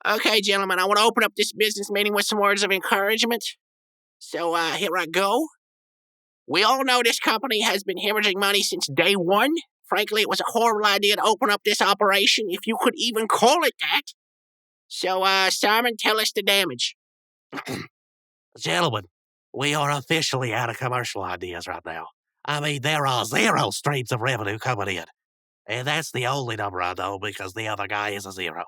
Okay, gentlemen, I want to open up this business meeting with some words of encouragement. So, here I go. We all know this company has been hemorrhaging money since day one. Frankly, it was a horrible idea to open up this operation, if you could even call it that. So, Simon, tell us the damage. Gentlemen, we are officially out of commercial ideas right now. I mean, there are zero streams of revenue coming in. And that's the only number I know because the other guy is a zero.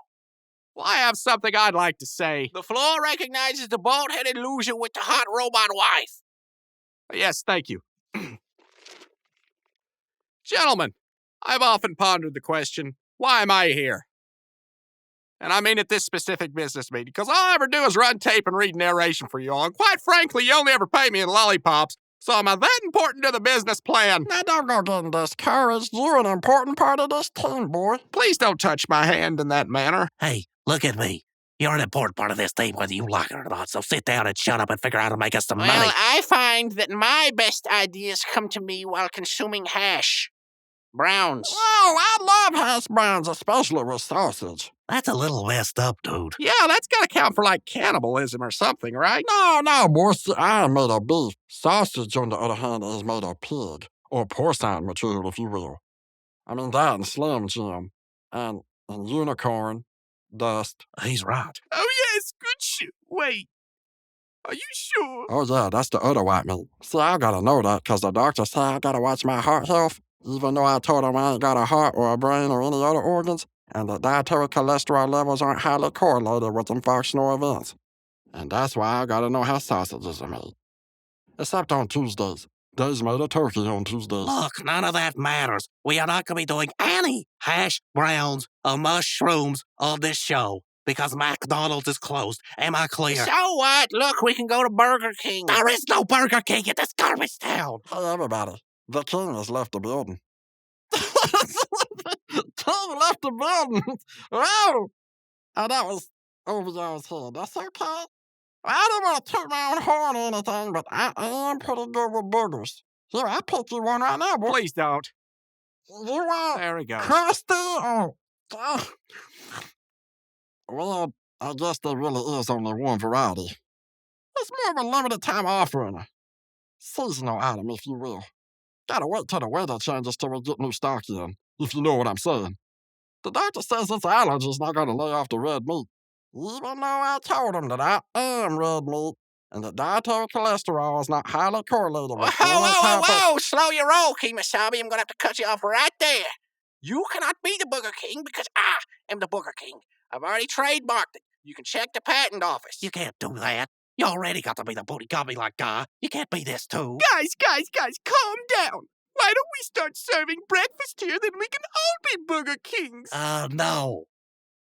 Well, I have something I'd like to say. The floor recognizes the bald-headed loser with the hot robot wife. Yes, thank you. Gentlemen, I've often pondered the question, why am I here? And I mean at this specific business meeting, because all I ever do is run tape and read narration for you all. And quite frankly, you only ever pay me in lollipops. So am I that important to the business plan? Now don't go getting discouraged. You're an important part of this team, boy. Please don't touch my hand in that manner. Hey, look at me. You're an important part of this team whether you like it or not, so sit down and shut up and figure out how to make us some money. Well, I find that my best ideas come to me while consuming hash browns. Oh, I love hash browns, especially with sausage. That's a little messed up, dude. Yeah, that's gotta count for like cannibalism or something, right? No, boy, see, I am made of beef. Sausage, on the other hand, is made of pig, or porcine material, if you will. I mean, that and Slim Jim, and unicorn, dust. He's right. Oh, yes, good shit. Wait, are you sure? Oh, yeah, that's the other white meat. See, I gotta know that, because the doctor said I gotta watch my heart health, even though I told him I ain't got a heart or a brain or any other organs, and the dietary cholesterol levels aren't highly correlated with them functional events. And that's why I gotta know how sausages are made. Except on Tuesdays. Days made of turkey on Tuesdays. Look, none of that matters. We are not going to be doing any hash browns or mushrooms on this show because McDonald's is closed. Am I clear? So what? Look, we can go to Burger King. There is no Burger King in this garbage town. Hey, everybody. The king has left the building. King left the building. Oh, that was over y'all's head. That's okay. I don't want to toot my own horn or anything, but I am pretty good with burgers. Here, I'll pick you one right now, boy. Please don't. You want There we go. crusty or... Well, I guess there really is only one variety. It's more of a limited time offering. A seasonal item, if you will. Gotta wait till the weather changes till we get new stock in, if you know what I'm saying. The doctor says this allergy's not gonna lay off the red meat. Even though I told him that I am red meat and that dietary cholesterol is not highly correlated with Whoa! Slow your roll, Kemosabe. I'm gonna have to cut you off right there. You cannot be the Burger King because I am the Burger King. I've already trademarked it. You can check the patent office. You can't do that. You already got to be the booty gummy like guy. You can't be this too. Guys, calm down. Why don't we start serving breakfast here, then we can all be Burger Kings? No.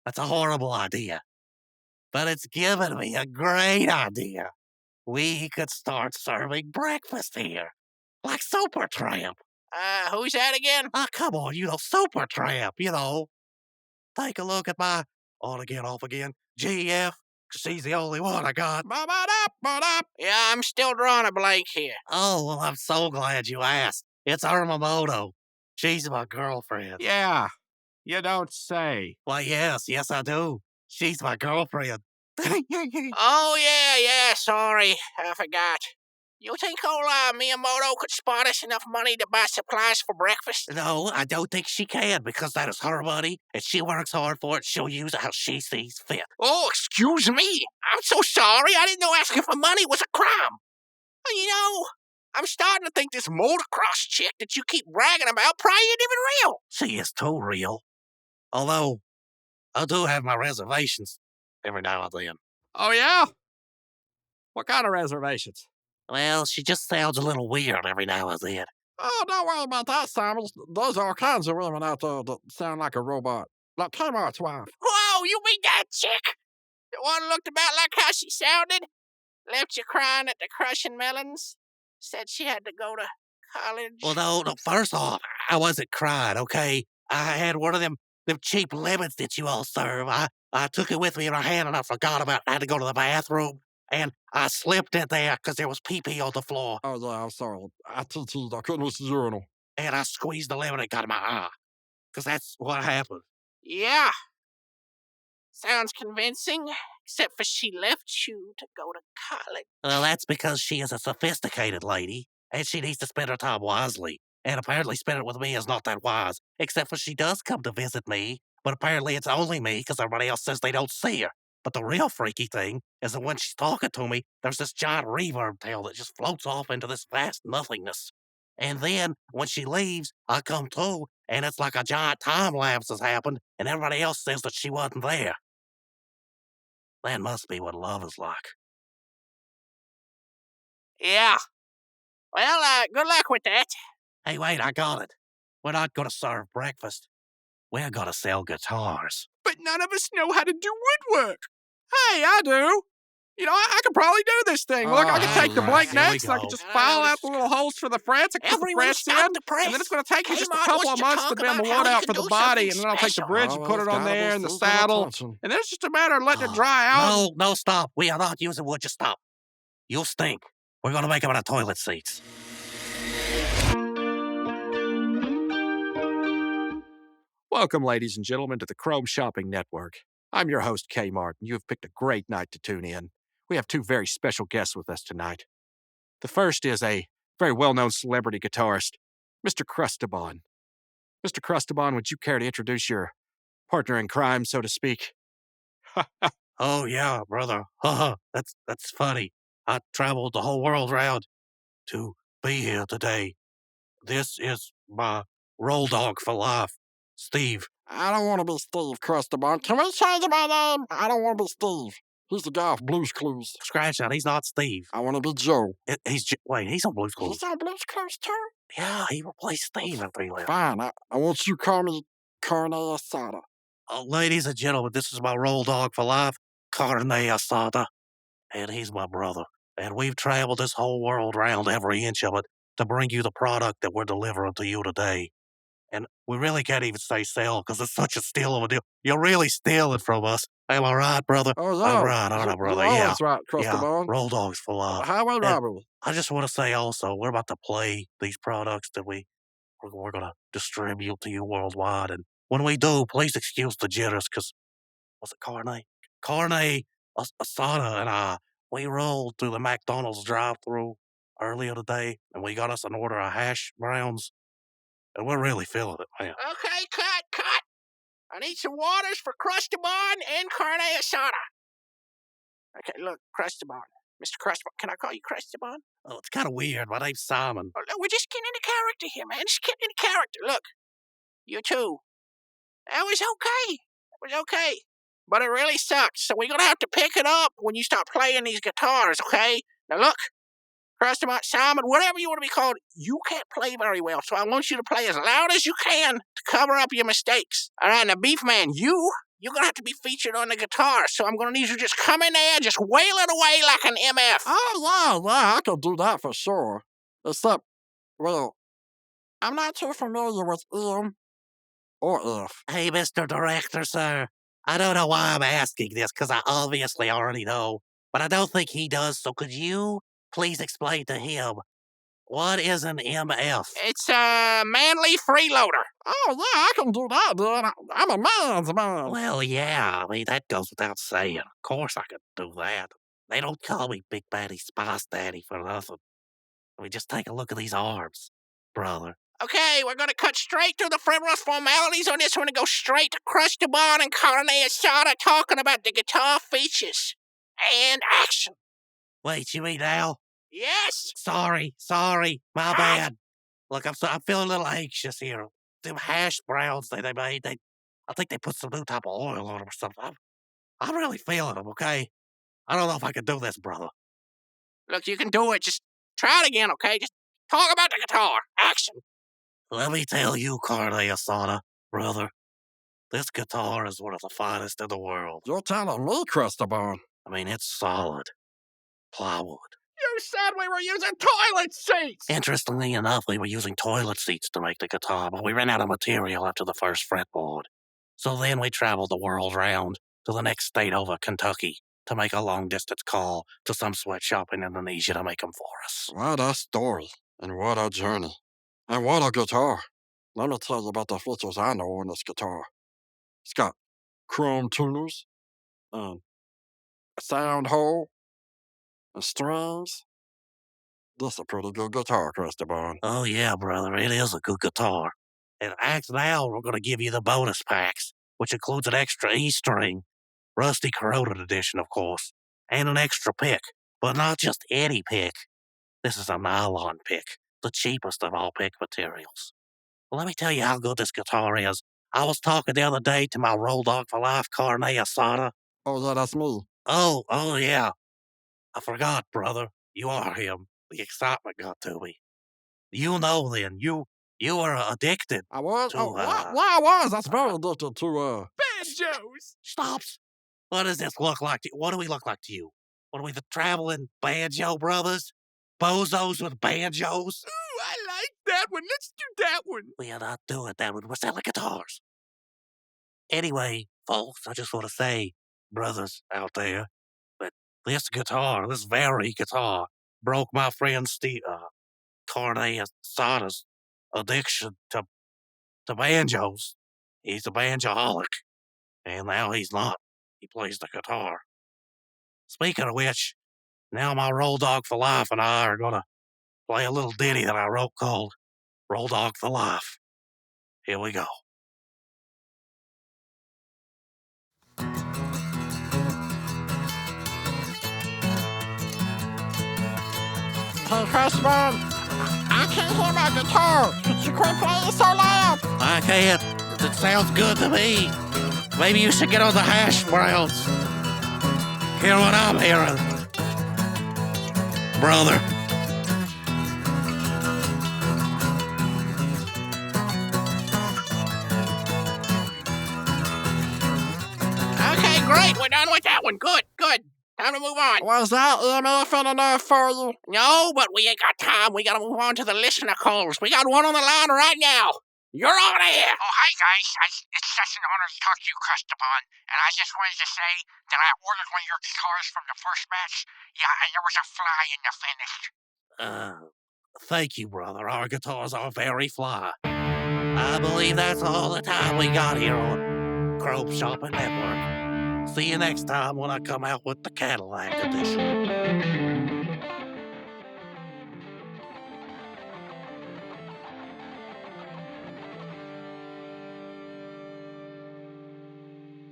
That's a horrible idea. But it's given me a great idea. We could start serving breakfast here. Like Supertramp. Who's that again? Come on, Supertramp, Take a look at my on again, off again, GF. She's the only one I got. Yeah, I'm still drawing a blank here. Oh, well, I'm so glad you asked. It's Armamoto. She's my girlfriend. Yeah, you don't say. Why, yes, I do. She's my girlfriend. Oh, yeah, sorry. I forgot. You think old Miyamoto could spot us enough money to buy supplies for breakfast? No, I don't think she can because that is her money, and she works hard for it. She'll use it how she sees fit. Oh, excuse me. I'm so sorry. I didn't know asking for money was a crime. I'm starting to think this motocross chick that you keep bragging about probably ain't even real. She is too real. Although, I do have my reservations every now and then. Oh, yeah? What kind of reservations? Well, she just sounds a little weird every now and then. Oh, don't worry about that, Simon. There's all kinds of women out there that sound like a robot. Like Kmart's wife. Whoa, you mean that chick? The one looked about like how she sounded? Left you crying at the crushing melons? Said she had to go to college? Well, no, first off, I wasn't crying, okay? I had one of them cheap lemons that you all serve. I took it with me in my hand and I forgot about it. I had to go to the bathroom. And I slipped in there because there was pee-pee on the floor. Oh, yeah, I'm sorry. I TT'd. I couldn't reach the urinal. And I squeezed the lemon and got in my eye. Because that's what happened. Yeah. Sounds convincing, except for she left you to go to college. Well, that's because she is a sophisticated lady, and she needs to spend her time wisely. And apparently spending it with me is not that wise, except for she does come to visit me, but apparently it's only me because everybody else says they don't see her. But the real freaky thing is that when she's talking to me, there's this giant reverb tail that just floats off into this vast nothingness. And then, when she leaves, I come to, and it's like a giant time lapse has happened, and everybody else says that she wasn't there. That must be what love is like. Yeah. Well, good luck with that. Hey, wait, I got it. We're not going to serve breakfast. We're going to sell guitars. But none of us know how to do woodwork. Hey, I do. You know, I could probably do this thing. Look, I can take the blank here we necks, and I go. can just file out the little holes for the frets. I can put the Everyone frets in, stop the press. and then it's going to take me just a Kmart couple wants of to months to talk bend the about how wood he out can for the do body, something and then I'll take the special. bridge and put it on there and the saddle. And then it's just a matter of letting it dry out. No, stop. We are not using wood. Just stop. You'll stink. We're going to make them out of toilet seats. Welcome, ladies and gentlemen, to the Chrome Shopping Network. I'm your host, Kmart, and you have picked a great night to tune in. We have two very special guests with us tonight. The first is a very well-known celebrity guitarist, Mr. Crustabon. Mr. Crustabon, would you care to introduce your partner in crime, so to speak? Oh, yeah, brother. That's funny. I traveled the whole world round to be here today. This is my roll dog for life, Steve. I don't want to be Steve Crustabon. Can we change my name? I don't want to be Steve. He's the guy off Blue's Clues. Scratch that. He's not Steve. I want to be Joe. Wait, he's on Blue's Clues. He's on Blue's Clues too? Yeah, he replaced Steve after he left. Fine. I want you to call me Carne Asada. Ladies and gentlemen, this is my roll dog for life, Carne Asada. And he's my brother. And we've traveled this whole world round, every inch of it, to bring you the product that we're delivering to you today. And we really can't even say sell because it's such a steal of a deal. You're really stealing from us. Am I right, brother? Oh, yeah. I'm right, aren't I, brother? You're Yeah. always right, Yeah, Crustabon. roll dogs for life. Highway robbery. I just want to say also, we're about to play these products that we're going to distribute to you worldwide. And when we do, please excuse the jitters because, what's it, Carne? Carne Asada and we rolled through the McDonald's drive-thru earlier today, and we got us an order of hash browns, and we're really feeling it, man. Okay, cut. I need some waters for Crustabon and Carne Asada. Okay, look, Crustabon. Mr. Crustabon. Can I call you Crustabon? Oh, it's kind of weird. My name's Simon. Oh, look, we're just getting into character here, man. Just getting into character. Look, you too. That was okay. But it really sucks. So we're going to have to pick it up when you start playing these guitars, okay? Now look, Crustabon, Simon, whatever you want to be called, you can't play very well. So I want you to play as loud as you can to cover up your mistakes. All right, now Beef Man, you're going to have to be featured on the guitar. So I'm going to need you to just come in there and just wail it away like an MF. Oh, yeah, I can do that for sure. Except, well, I'm not too familiar with M or F. Hey, Mr. Director, sir. I don't know why I'm asking this, because I obviously already know, but I don't think he does, so could you please explain to him, what is an MF? It's a manly freeloader. Oh, yeah, I can do that, dude. I'm a man's man. Well, yeah, I mean, that goes without saying. Of course I could do that. They don't call me Big Baddy Spice Daddy for nothing. I mean, just take a look at these arms, brother. Okay, we're going to cut straight through the frivolous formalities on this one and go straight to Crustabon and Carne Asada talking about the guitar features. And action. Wait, you mean now? Yes. Sorry, my bad. Look, I'm feeling a little anxious here. Them hash browns they made, I think they put some new type of oil on them or something. I'm really feeling them, okay? I don't know if I can do this, brother. Look, you can do it. Just try it again, okay? Just talk about the guitar. Action. Let me tell you, Carne Asada, brother, this guitar is one of the finest in the world. You're telling me, Crustabon. I mean, it's solid. Plywood. You said we were using toilet seats! Interestingly enough, we were using toilet seats to make the guitar, but we ran out of material after the first fretboard. So then we traveled the world round to the next state over, Kentucky, to make a long-distance call to some sweatshop in Indonesia to make them for us. What a story, and what a journey, and what a guitar. Let me tell you about the features I know on this guitar. It's got chrome tuners, and a sound hole, and strings. This is a pretty good guitar, Crustabon. Oh, yeah, brother, it is a good guitar. And now we're going to give you the bonus packs, which includes an extra E string, Rusty Corroded Edition, of course, and an extra pick, but not just any pick. This is a nylon pick, the cheapest of all pick materials. Well, let me tell you how good this guitar is. I was talking the other day to my Roll Dog for Life Carne Asada. Oh, yeah, that's me. Oh, yeah. I forgot, brother. You are him. The excitement got to me. You know then, you were addicted I was? to, Oh, I was. That's very addicted to, Banjos! Stops. What does this look like to you? What do we look like to you? What are we, the traveling banjo brothers? Bozos with banjos? Ooh, I like that one. Let's do that one. We are not doing that when we're selling guitars. Anyway, folks, I just want to say, brothers out there, that this very guitar, broke my friend Steve, Carne Asada's addiction to banjos. He's a banjoholic, and now he's not. He plays the guitar. Speaking of which, now my Roll Dog for Life and I are going to play a little ditty that I wrote called Roll Dog for Life. Here we go. Hey, Crustabon, I can't hear my guitar. Could you quit playing so loud? I can't. It sounds good to me. Maybe you should get on the hash browns. Hear what I'm hearing. Brother. Okay, great. We're done with that one. Good. Time to move on. Was that MFing enough for you? No, but we ain't got time. We gotta move on to the listener calls. We got one on the line right now. You're on air. Oh, hi, guys. It's such an honor to talk to you, Crustabon. And I just wanted to say that I ordered one of your guitars from the first match. Yeah, and there was a fly in the finish. Thank you, brother. Our guitars are very fly. I believe that's all the time we got here on Crope Shopping Network. See you next time when I come out with the Cadillac edition.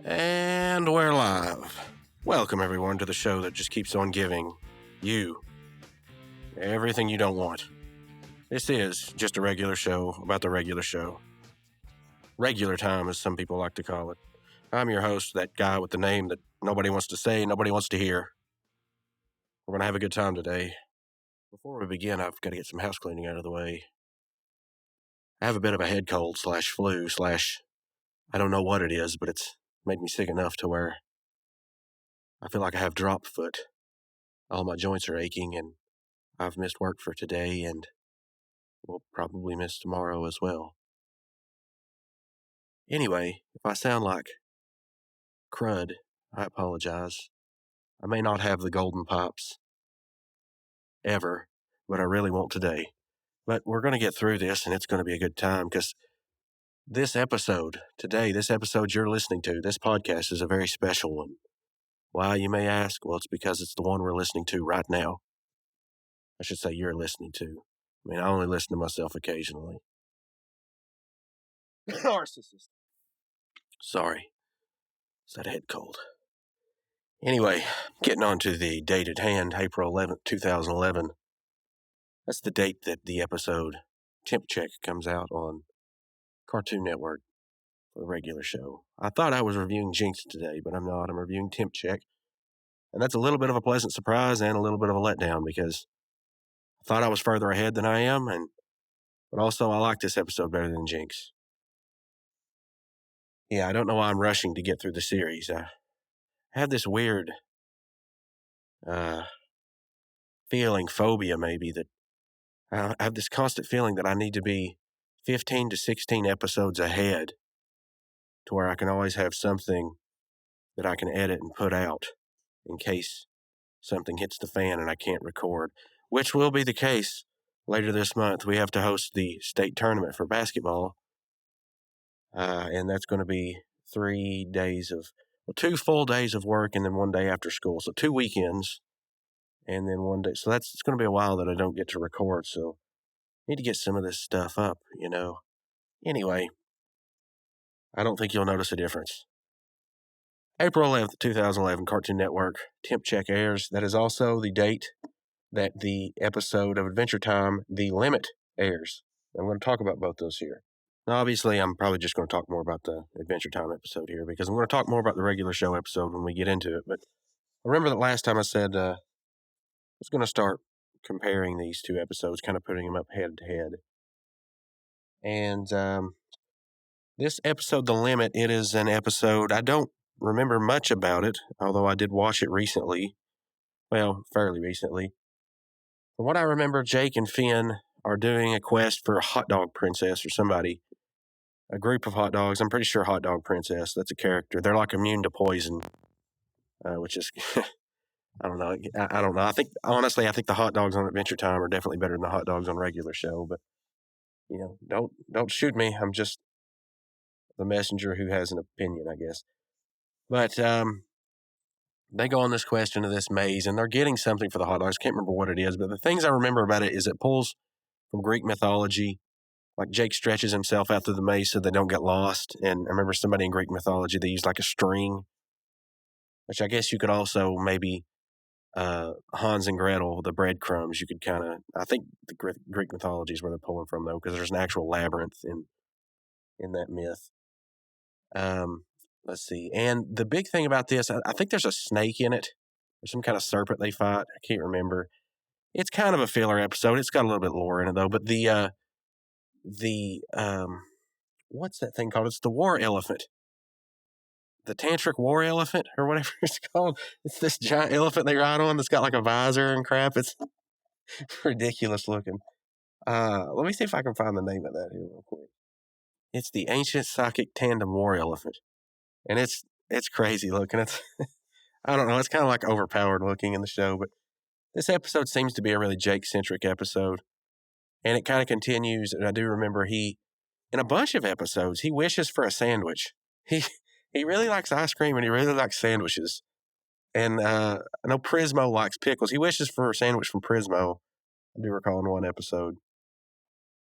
And we're live. Welcome, everyone, to the show that just keeps on giving you everything you don't want. This is just a regular show about the regular show. Regular time, as some people like to call it. I'm your host, that guy with the name that nobody wants to say, nobody wants to hear. We're going to have a good time today. Before we begin, I've got to get some house cleaning out of the way. I have a bit of a head cold / flu / I don't know what it is, but it's made me sick enough to where I feel like I have drop foot. All my joints are aching, and I've missed work for today, and will probably miss tomorrow as well. Anyway, if I sound like crud, I apologize. I may not have the golden pipes ever, but I really won't today. But we're going to get through this, and it's going to be a good time, because this episode you're listening to, this podcast is a very special one. Why, you may ask? Well, it's because it's the one we're listening to right now. I should say you're listening to. I mean, I only listen to myself occasionally. Narcissist. Sorry. Is that head cold? Anyway, getting on to the date at hand, April 11th, 2011. That's the date that the episode Temp Check comes out on Cartoon Network for the regular show. I thought I was reviewing Jinx today, but I'm not. I'm reviewing Temp Check. And that's a little bit of a pleasant surprise and a little bit of a letdown, because I thought I was further ahead than I am, but also I like this episode better than Jinx. Yeah, I don't know why I'm rushing to get through the series. I have this weird phobia maybe, that I have this constant feeling that I need to be 15 to 16 episodes ahead, to where I can always have something that I can edit and put out in case something hits the fan and I can't record, which will be the case later this month. We have to host the state tournament for basketball, and that's going to be 3 days of Well, 2 full days of work and then 1 day after school. So 2 weekends and then 1 day. So it's going to be a while that I don't get to record. So I need to get some of this stuff up, Anyway, I don't think you'll notice a difference. April 11th, 2011, Cartoon Network, Temp Check airs. That is also the date that the episode of Adventure Time, The Limit, airs. I'm going to talk about both those here. Now, obviously, I'm probably just going to talk more about the Adventure Time episode here because I'm going to talk more about the regular show episode when we get into it. But I remember that last time I said I was going to start comparing these two episodes, kind of putting them up head to head. And this episode, The Limit, it is an episode, I don't remember much about it, although I did watch it recently. Well, fairly recently. From what I remember, Jake and Finn are doing a quest for a hot dog princess or somebody. A group of hot dogs. I'm pretty sure Hot Dog Princess, that's a character. They're like immune to poison, which is, I don't know. I don't know. I think the hot dogs on Adventure Time are definitely better than the hot dogs on regular show. But, don't shoot me. I'm just the messenger who has an opinion, I guess. But they go on this quest into this maze, and they're getting something for the hot dogs. Can't remember what it is, but the things I remember about it is it pulls from Greek mythology. Like Jake stretches himself out through the maze so they don't get lost. And I remember somebody in Greek mythology, they used like a string, which I guess you could also maybe Hans and Gretel, the breadcrumbs, you could kind of, I think the Greek mythology is where they're pulling from, though, because there's an actual labyrinth in that myth. Let's see. And the big thing about this, I think there's a snake in it, or some kind of serpent they fight. I can't remember. It's kind of a filler episode. It's got a little bit of lore in it, though. But the what's that thing called? It's the war elephant. The tantric war elephant or whatever it's called. It's this giant elephant they ride on that's got like a visor and crap. It's ridiculous looking. Let me see if I can find the name of that here real quick. It's the ancient psychic tandem war elephant. And it's crazy looking. It's I don't know, it's kind of like overpowered looking in the show, but this episode seems to be a really Jake-centric episode. And it kind of continues, and I do remember in a bunch of episodes, he wishes for a sandwich. He really likes ice cream, and he really likes sandwiches. And I know Prismo likes pickles. He wishes for a sandwich from Prismo, I do recall in one episode.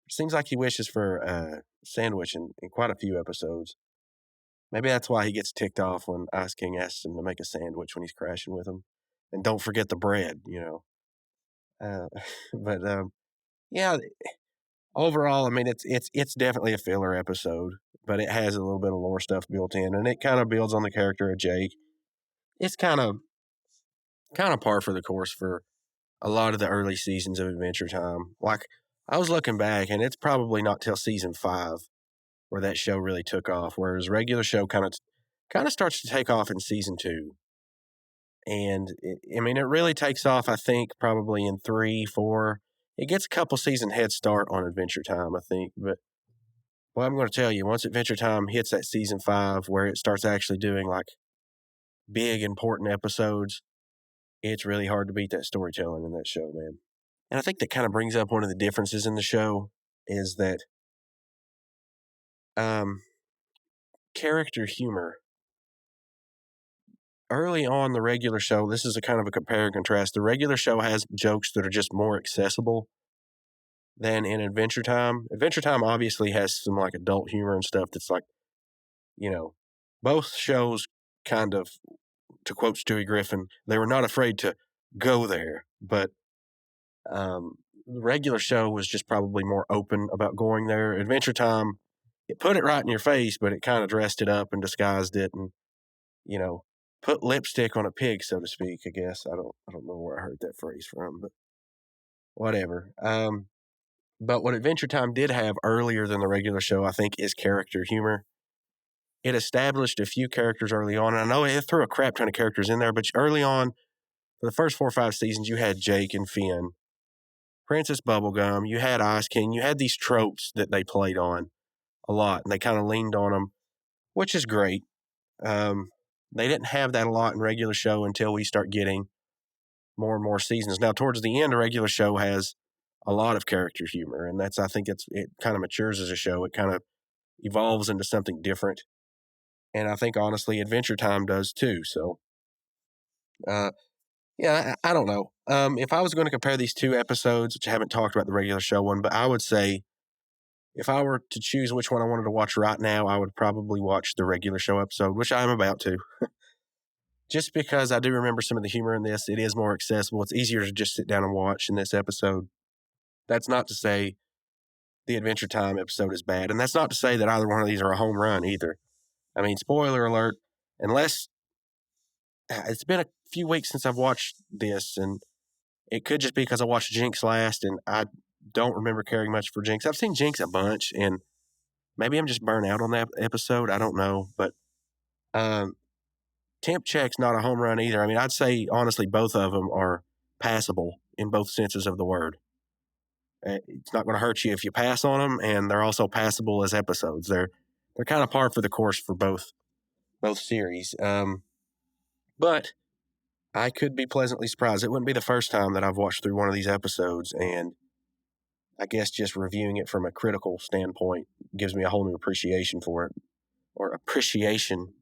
It seems like he wishes for a sandwich in quite a few episodes. Maybe that's why he gets ticked off when Ice King asks him to make a sandwich when he's crashing with him. And don't forget the bread, But yeah, overall, I mean, it's definitely a filler episode, but it has a little bit of lore stuff built in, and it kind of builds on the character of Jake. It's kind of par for the course for a lot of the early seasons of Adventure Time. Like, I was looking back, and it's probably not till season 5 where that show really took off, whereas regular show kind of starts to take off in season 2. And, it really takes off, I think, probably in 3, 4. It gets a couple season head start on Adventure Time, I think. But, well, I'm going to tell you, once Adventure Time hits that season 5 where it starts actually doing, like, big, important episodes, it's really hard to beat that storytelling in that show, man. And I think that kind of brings up one of the differences in the show is that character humor. Early on the regular show, this is a kind of a compare and contrast. The regular show has jokes that are just more accessible than in Adventure Time. Adventure Time obviously has some like adult humor and stuff that's like, both shows kind of, to quote Stewie Griffin, they were not afraid to go there. But the regular show was just probably more open about going there. Adventure Time, it put it right in your face, but it kind of dressed it up and disguised it and, put lipstick on a pig, so to speak, I guess. I don't know where I heard that phrase from, but whatever. But what Adventure Time did have earlier than the regular show, I think, is character humor. It established a few characters early on, and I know it threw a crap ton of characters in there, but early on, for the first 4 or 5 seasons, you had Jake and Finn, Princess Bubblegum, you had Ice King, you had these tropes that they played on a lot, and they kind of leaned on them, which is great. They didn't have that a lot in regular show until we start getting more and more seasons. Now, towards the end, a regular show has a lot of character humor, and I think it kind of matures as a show. It kind of evolves into something different. And I think, honestly, Adventure Time does too. So, yeah, I don't know. If I was going to compare these two episodes, which I haven't talked about the regular show one, but I would say if I were to choose which one I wanted to watch right now, I would probably watch the regular show episode, which I'm about to. Just because I do remember some of the humor in this, it is more accessible. It's easier to just sit down and watch in this episode. That's not to say the Adventure Time episode is bad, and that's not to say that either one of these are a home run either. I mean, spoiler alert, unless it's been a few weeks since I've watched this, and it could just be because I watched Jinx last, and I don't remember caring much for Jinx. I've seen Jinx a bunch, and maybe I'm just burnt out on that episode. I don't know, but Temp Check's not a home run either. I mean, I'd say, honestly, both of them are passable in both senses of the word. It's not going to hurt you if you pass on them, and they're also passable as episodes. They're kind of par for the course for both series. But I could be pleasantly surprised. It wouldn't be the first time that I've watched through one of these episodes, and I guess just reviewing it from a critical standpoint gives me a whole new appreciation for it, or appreciation,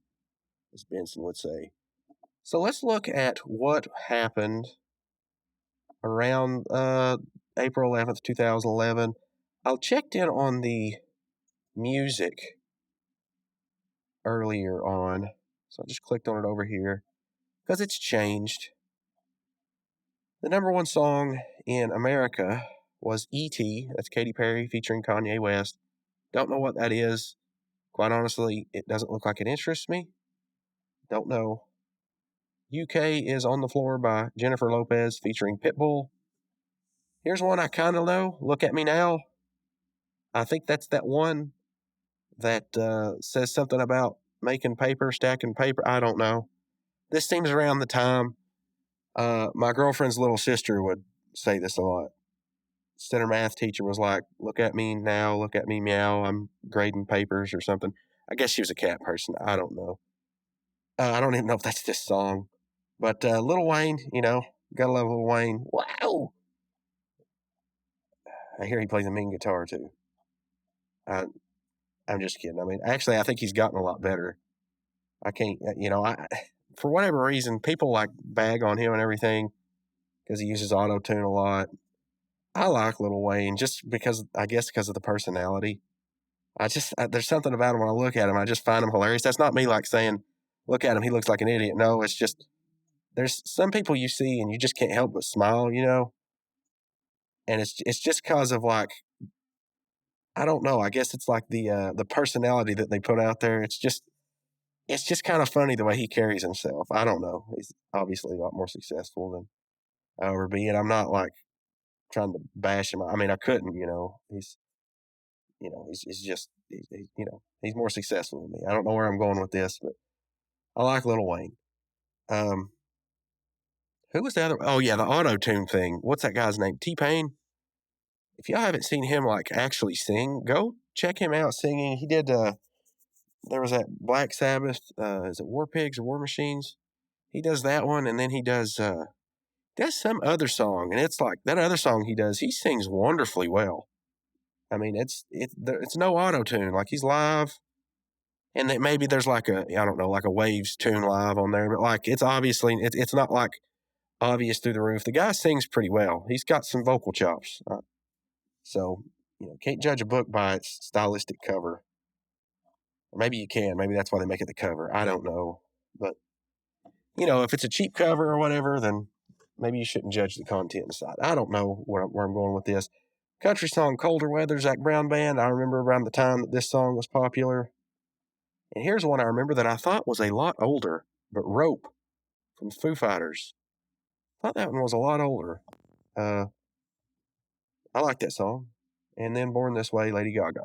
as Benson would say. So let's look at what happened around April 11th, 2011. I checked in on the music earlier on, so I just clicked on it over here because it's changed. The number one song in America was E.T., that's Katy Perry featuring Kanye West. Don't know what that is. Quite honestly, it doesn't look like it interests me. Don't know. UK is On the Floor by Jennifer Lopez featuring Pitbull. Here's one I kind of know. Look at Me Now. I think that's that one that says something about making paper, stacking paper. I don't know. This seems around the time my girlfriend's little sister would say this a lot. Instead, her math teacher was like, look at me now, look at me meow, I'm grading papers or something. I guess she was a cat person. I don't know. I don't even know if that's this song. But Lil Wayne, gotta love Lil Wayne. Wow! I hear he plays a mean guitar too. I'm just kidding. I mean, actually, I think he's gotten a lot better. I can't, for whatever reason, people like bag on him and everything because he uses auto tune a lot. I like Lil Wayne just because, I guess, because of the personality. There's something about him when I look at him, I just find him hilarious. That's not me like saying, look at him, he looks like an idiot. No, it's just, there's some people you see and you just can't help but smile, and it's just because of like, I don't know. I guess it's like the personality that they put out there. It's just kind of funny the way he carries himself. I don't know. He's obviously a lot more successful than I'll ever be, and I'm not like trying to bash him. I mean, I couldn't. He's more successful than me. I don't know where I'm going with this, but I like Lil Wayne. Who was the other? Oh yeah, the auto tune thing. What's that guy's name? T-Pain. If y'all haven't seen him like actually sing, go check him out singing. He did. There was that Black Sabbath. Is it War Pigs or War Machines? He does that one, and then he does some other song, and it's like that other song he does. He sings wonderfully well. I mean, it's no auto tune. Like he's live, and maybe there's like a Waves tune live on there, but like it's obviously it's not like obvious through the roof. The guy sings pretty well. He's got some vocal chops. So can't judge a book by its stylistic cover. Or maybe you can. Maybe that's why they make it the cover. I don't know, but if it's a cheap cover or whatever, then maybe you shouldn't judge the content inside. I don't know where I'm going with this. Country song Colder Weather, Zac Brown Band. I remember around the time that this song was popular. And here's one I remember that I thought was a lot older, but Rope from Foo Fighters. I thought that one was a lot older. I like that song. And then Born This Way, Lady Gaga.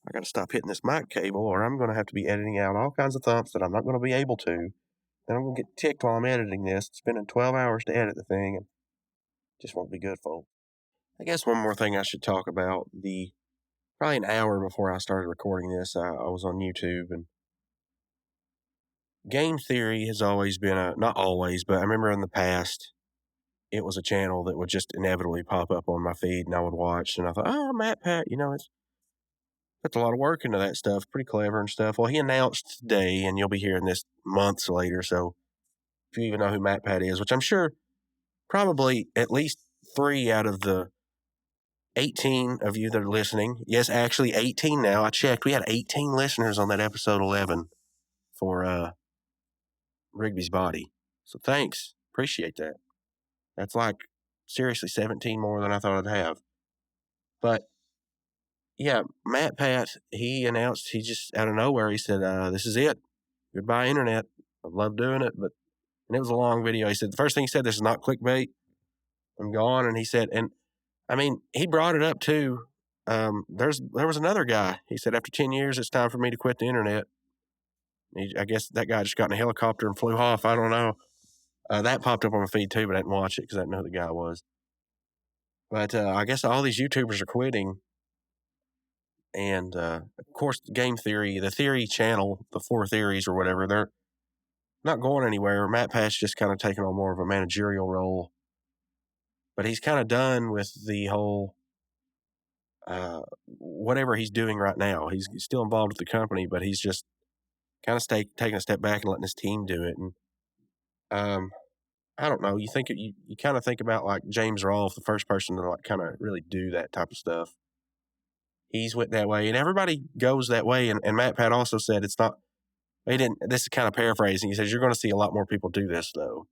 I got to stop hitting this mic cable or I'm going to have to be editing out all kinds of thumps that I'm not going to be able to. Then I'm going to get ticked while I'm editing this. It's spending 12 hours to edit the thing and just won't be good, folks. I guess one more thing I should talk about. Probably an hour before I started recording this, I was on YouTube, and Game Theory has always been not always, but I remember in the past, it was a channel that would just inevitably pop up on my feed and I would watch, and I thought, oh, Matt Pat, puts a lot of work into that stuff. Pretty clever and stuff. Well, he announced today, and you'll be hearing this months later. So if you even know who MatPat is, which I'm sure probably at least 3 out of the 18 of you that are listening. Yes, actually 18 now. I checked. We had 18 listeners on that episode 11 for Rigby's Body. So thanks. Appreciate that. That's like seriously 17 more than I thought I'd have. But yeah, MatPat, he announced, he just out of nowhere, he said, this is it. Goodbye, internet. I love doing it. And it was a long video. He said, the first thing he said, this is not clickbait. I'm gone. And he said, and I mean, he brought it up too. There was another guy. He said, after 10 years, it's time for me to quit the internet. I guess that guy just got in a helicopter and flew off. I don't know. That popped up on my feed too, but I didn't watch it because I didn't know who the guy was. But I guess all these YouTubers are quitting. And of course, Game Theory, the Theory channel, the 4 Theories or whatever, they're not going anywhere. MatPat's just kind of taking on more of a managerial role. But he's kind of done with the whole whatever he's doing right now. He's still involved with the company, but he's just kind of taking a step back and letting his team do it. And I don't know. You kind of think about like James Rolfe, the first person to like kind of really do that type of stuff. He's went that way, and everybody goes that way. And MatPat also said it's not. He didn't. This is kind of paraphrasing. He says you're going to see a lot more people do this though.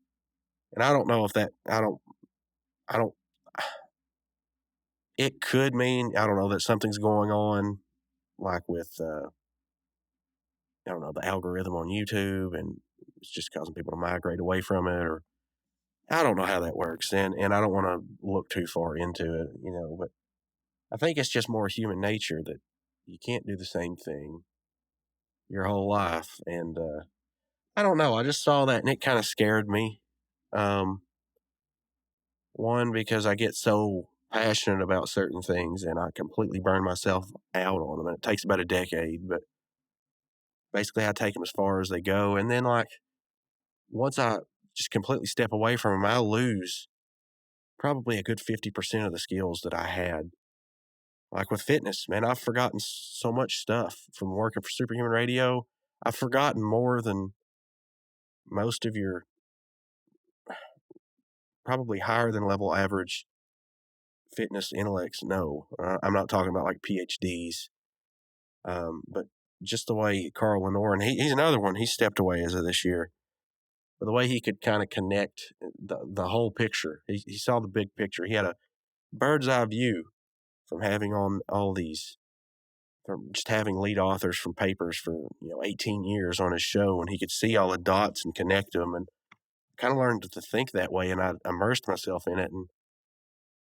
And I don't know if that. I don't. It could mean, I don't know, that something's going on, like with, I don't know, the algorithm on YouTube, and it's just causing people to migrate away from it, or I don't know how that works, and I don't want to look too far into it, but I think it's just more human nature that you can't do the same thing your whole life, and I don't know, I just saw that, and it kind of scared me. One, because I get so passionate about certain things and I completely burn myself out on them. And it takes about a decade, but basically I take them as far as they go. And then like once I just completely step away from them, I'll lose probably a good 50% of the skills that I had. Like with fitness, man, I've forgotten so much stuff from working for Superhuman Radio. I've forgotten more than most of your probably higher than level average fitness intellects know. I'm not talking about like PhDs, but just the way Carl Lenore, and he's another one, he stepped away as of this year. But the way he could kind of connect the whole picture, he saw the big picture. He had a bird's eye view from having on all these, from just having lead authors from papers for 18 years on his show, and he could see all the dots and connect them, and kind of learned to think that way. And I immersed myself in it, and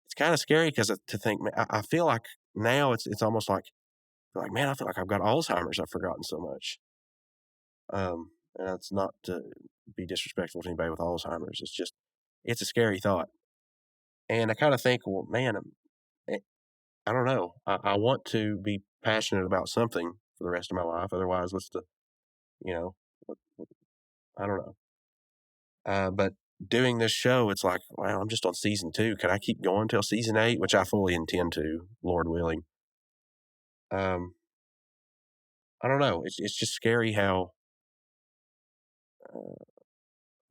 it's kind of scary because to think, I feel like now it's almost like man, I feel like I've got Alzheimer's. I've forgotten so much. And that's not to be disrespectful to anybody with Alzheimer's. It's just it's a scary thought. And I kind of think, well, man, I don't know. I want to be passionate about something for the rest of my life. Otherwise, what's the, I don't know. But doing this show, it's like, wow, I'm just on season 2. Can I keep going till season 8? Which I fully intend to, Lord willing. I don't know. It's just scary how,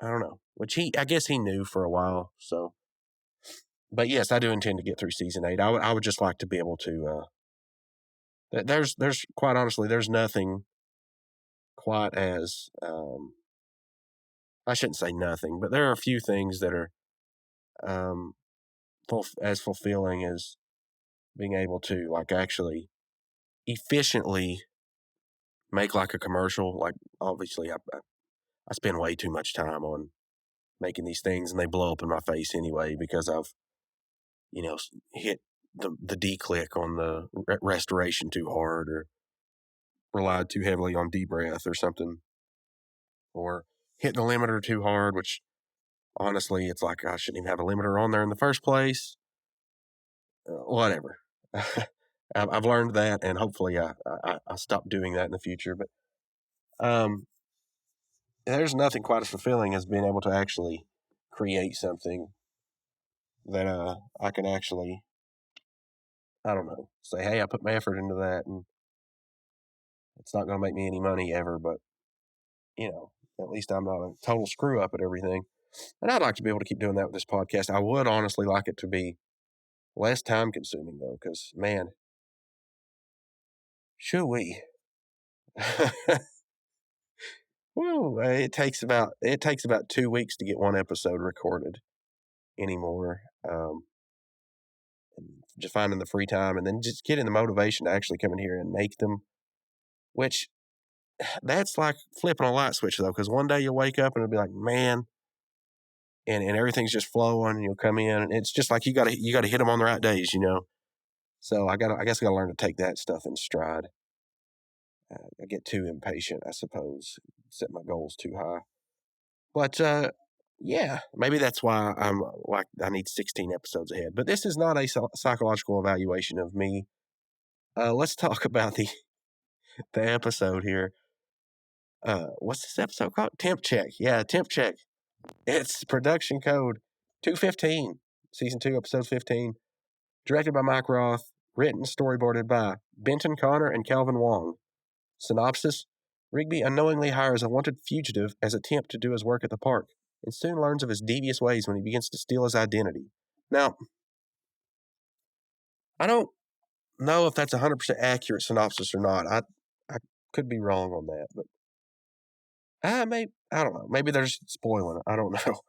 I don't know. Which I guess he knew for a while. So, but yes, I do intend to get through season 8. I would just like to be able to. There's quite honestly, there's nothing quite as I shouldn't say nothing, but there are a few things that are as fulfilling as being able to like actually efficiently make like a commercial. Like obviously, I spend way too much time on making these things, and they blow up in my face anyway because I've hit the D-click on the restoration too hard, or relied too heavily on D-breath or something, or hit the limiter too hard, which honestly, it's like I shouldn't even have a limiter on there in the first place. Whatever. I've learned that, and hopefully I stop doing that in the future. But there's nothing quite as fulfilling as being able to actually create something that I can actually, I don't know, say, hey, I put my effort into that, and It's not going to make me any money ever, but, at least I'm not a total screw up at everything. And I'd like to be able to keep doing that with this podcast. I would honestly like it to be less time consuming, though, because, man, should we? Woo, it takes about 2 weeks to get one episode recorded anymore. Just finding the free time and then just getting the motivation to actually come in here and make them, which that's like flipping a light switch, though, because one day you'll wake up and it'll be like, man, and everything's just flowing, and you'll come in, and it's just like you gotta hit them on the right days, So I guess I gotta learn to take that stuff in stride. I get too impatient, I suppose, set my goals too high. But yeah, maybe that's why I'm like I need 16 episodes ahead. But this is not a psychological evaluation of me. Let's talk about the episode here. What's this episode called? Temp Check. Yeah, Temp Check. It's production code 215, season 2, episode 15. Directed by Mike Roth. Written, storyboarded by Benton Connor and Calvin Wong. Synopsis: Rigby unknowingly hires a wanted fugitive as a temp to do his work at the park, and soon learns of his devious ways when he begins to steal his identity. Now, I don't know if that's 100% accurate synopsis or not. I could be wrong on that, but I don't know. Maybe they're just spoiling it. I don't know.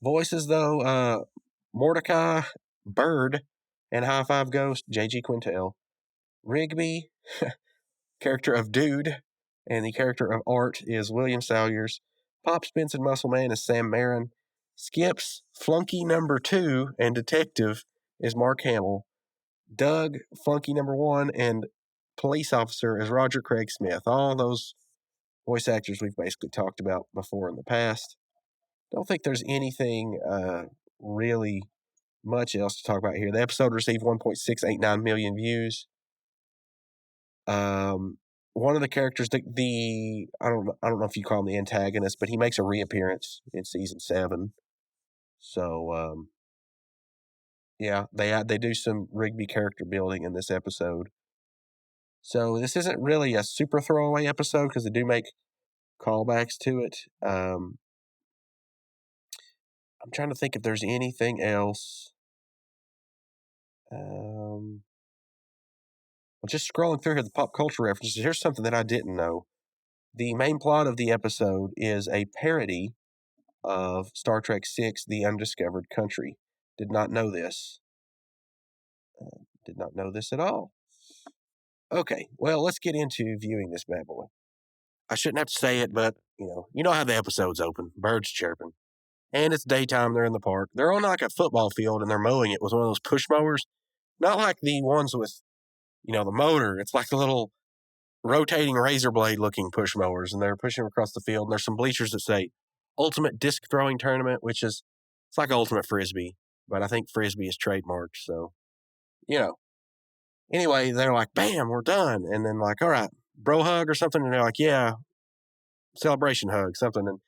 Voices, though, Mordecai, Bird, and High Five Ghost, J.G. Quintel. Rigby, character of Dude, and the character of Art is William Salyers. Pop Spence and Muscle Man is Sam Marin. Skips, Flunky number 2, and Detective is Mark Hamill. Doug, Flunky number 1, and Police Officer is Roger Craig Smith. All those voice actors we've basically talked about before in the past. Don't think there's anything really much else to talk about here. The episode received 1.689 million views. One of the characters, the I don't know if you call him the antagonist, but he makes a reappearance in season 7. So yeah, they do some Rigby character building in this episode. So this isn't really a super throwaway episode because they do make callbacks to it. I'm trying to think if there's anything else. Well, just scrolling through here, the pop culture references, here's something that I didn't know. The main plot of the episode is a parody of Star Trek VI, The Undiscovered Country. Did not know this. Did not know this at all. Okay, well, let's get into viewing this bad boy. I shouldn't have to say it, but, you know how the episode's open. Birds chirping. And it's daytime, they're in the park. They're on like a football field, and they're mowing it with one of those push mowers. Not like the ones with, the motor. It's like the little rotating razor blade looking push mowers, and they're pushing across the field. And there's some bleachers that say Ultimate Disc Throwing Tournament, which is, it's like Ultimate Frisbee, but I think Frisbee is trademarked. So, anyway, they're like, bam, we're done. And then like, all right, bro hug or something. And they're like, yeah, celebration hug, something. And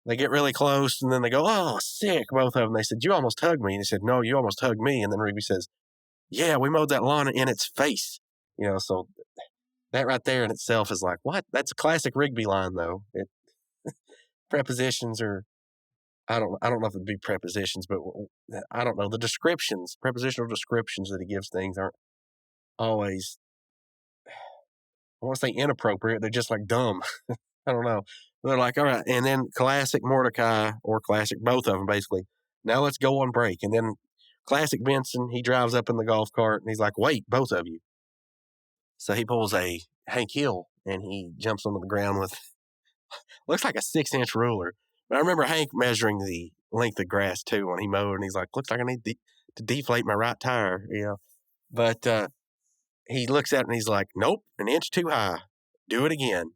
they get really close, and then they go, oh, sick, both of them. They said, you almost hugged me. And he said, no, you almost hugged me. And then Rigby says, yeah, we mowed that lawn in its face. So that right there in itself is like, what? That's a classic Rigby line, though. Prepositions are, I don't know if it'd be prepositions, but I don't know. The descriptions, prepositional descriptions that he gives things aren't always, I want to say inappropriate. They're just like dumb. I don't know. They're like, all right. And then classic Mordecai, or classic, both of them basically. Now let's go on break. And then classic Benson, he drives up in the golf cart and he's like, wait, both of you. So he pulls a Hank Hill and he jumps onto the ground with, looks like a 6-inch ruler. But I remember Hank measuring the length of grass too when he mowed, and he's like, looks like I need to deflate my right tire, But he looks at it and he's like, nope, an inch too high. Do it again.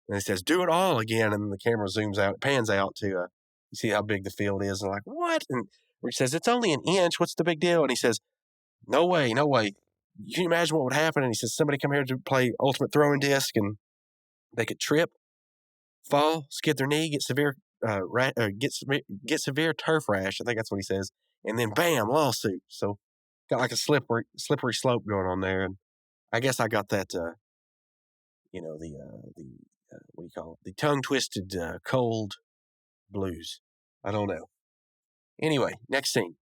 And he says, do it all again. And the camera zooms out, pans out to, you see how big the field is. And like, what? And he says, it's only an inch. What's the big deal? And he says, no way. You can imagine what would happen. And he says, somebody come here to play ultimate throwing disc, and they could trip, fall, skid their knee, get severe severe turf rash. I think that's what he says. And then bam, lawsuit. So got like a slippery slope going on there. And I guess I got that, what do you call it? The tongue-twisted cold blues. I don't know. Anyway, next scene.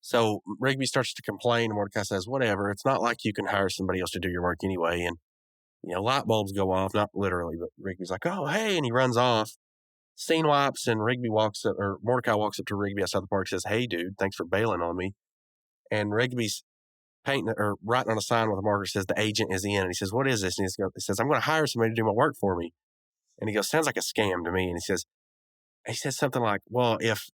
So Rigby starts to complain, and Mordecai says, whatever, it's not like you can hire somebody else to do your work anyway. And, light bulbs go off, not literally, but Rigby's like, oh, hey, and he runs off. Scene wipes, and Mordecai walks up to Rigby outside the park and says, hey, dude, thanks for bailing on me. And Rigby's writing on a sign with a marker says, the agent is in. And he says, what is this? And he says, I'm going to hire somebody to do my work for me. And he goes, sounds like a scam to me. And he says something like, well, if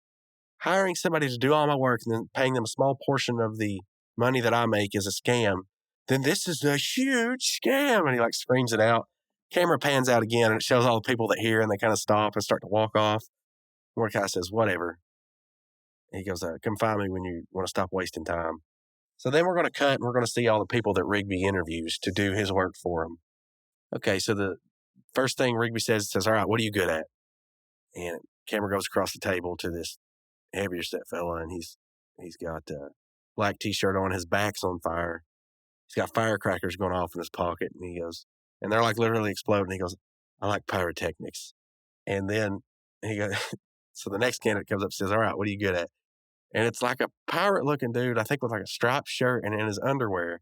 hiring somebody to do all my work and then paying them a small portion of the money that I make is a scam, then this is a huge scam. And he screams it out. Camera pans out again, and it shows all the people that hear, and they kind of stop and start to walk off. Mordecai says, whatever. He goes, come find me when you want to stop wasting time. So then we're going to cut, and we're going to see all the people that Rigby interviews to do his work for him. Okay, so the first thing Rigby says, all right, what are you good at? And camera goes across the table to this heavier set fella, and he's got a black T-shirt on, his back's on fire. He's got firecrackers going off in his pocket, and he goes, and they're literally exploding. He goes, I like pyrotechnics. And then so the next candidate comes up and says, all right, what are you good at? And it's like a pirate-looking dude, I think with a striped shirt and in his underwear,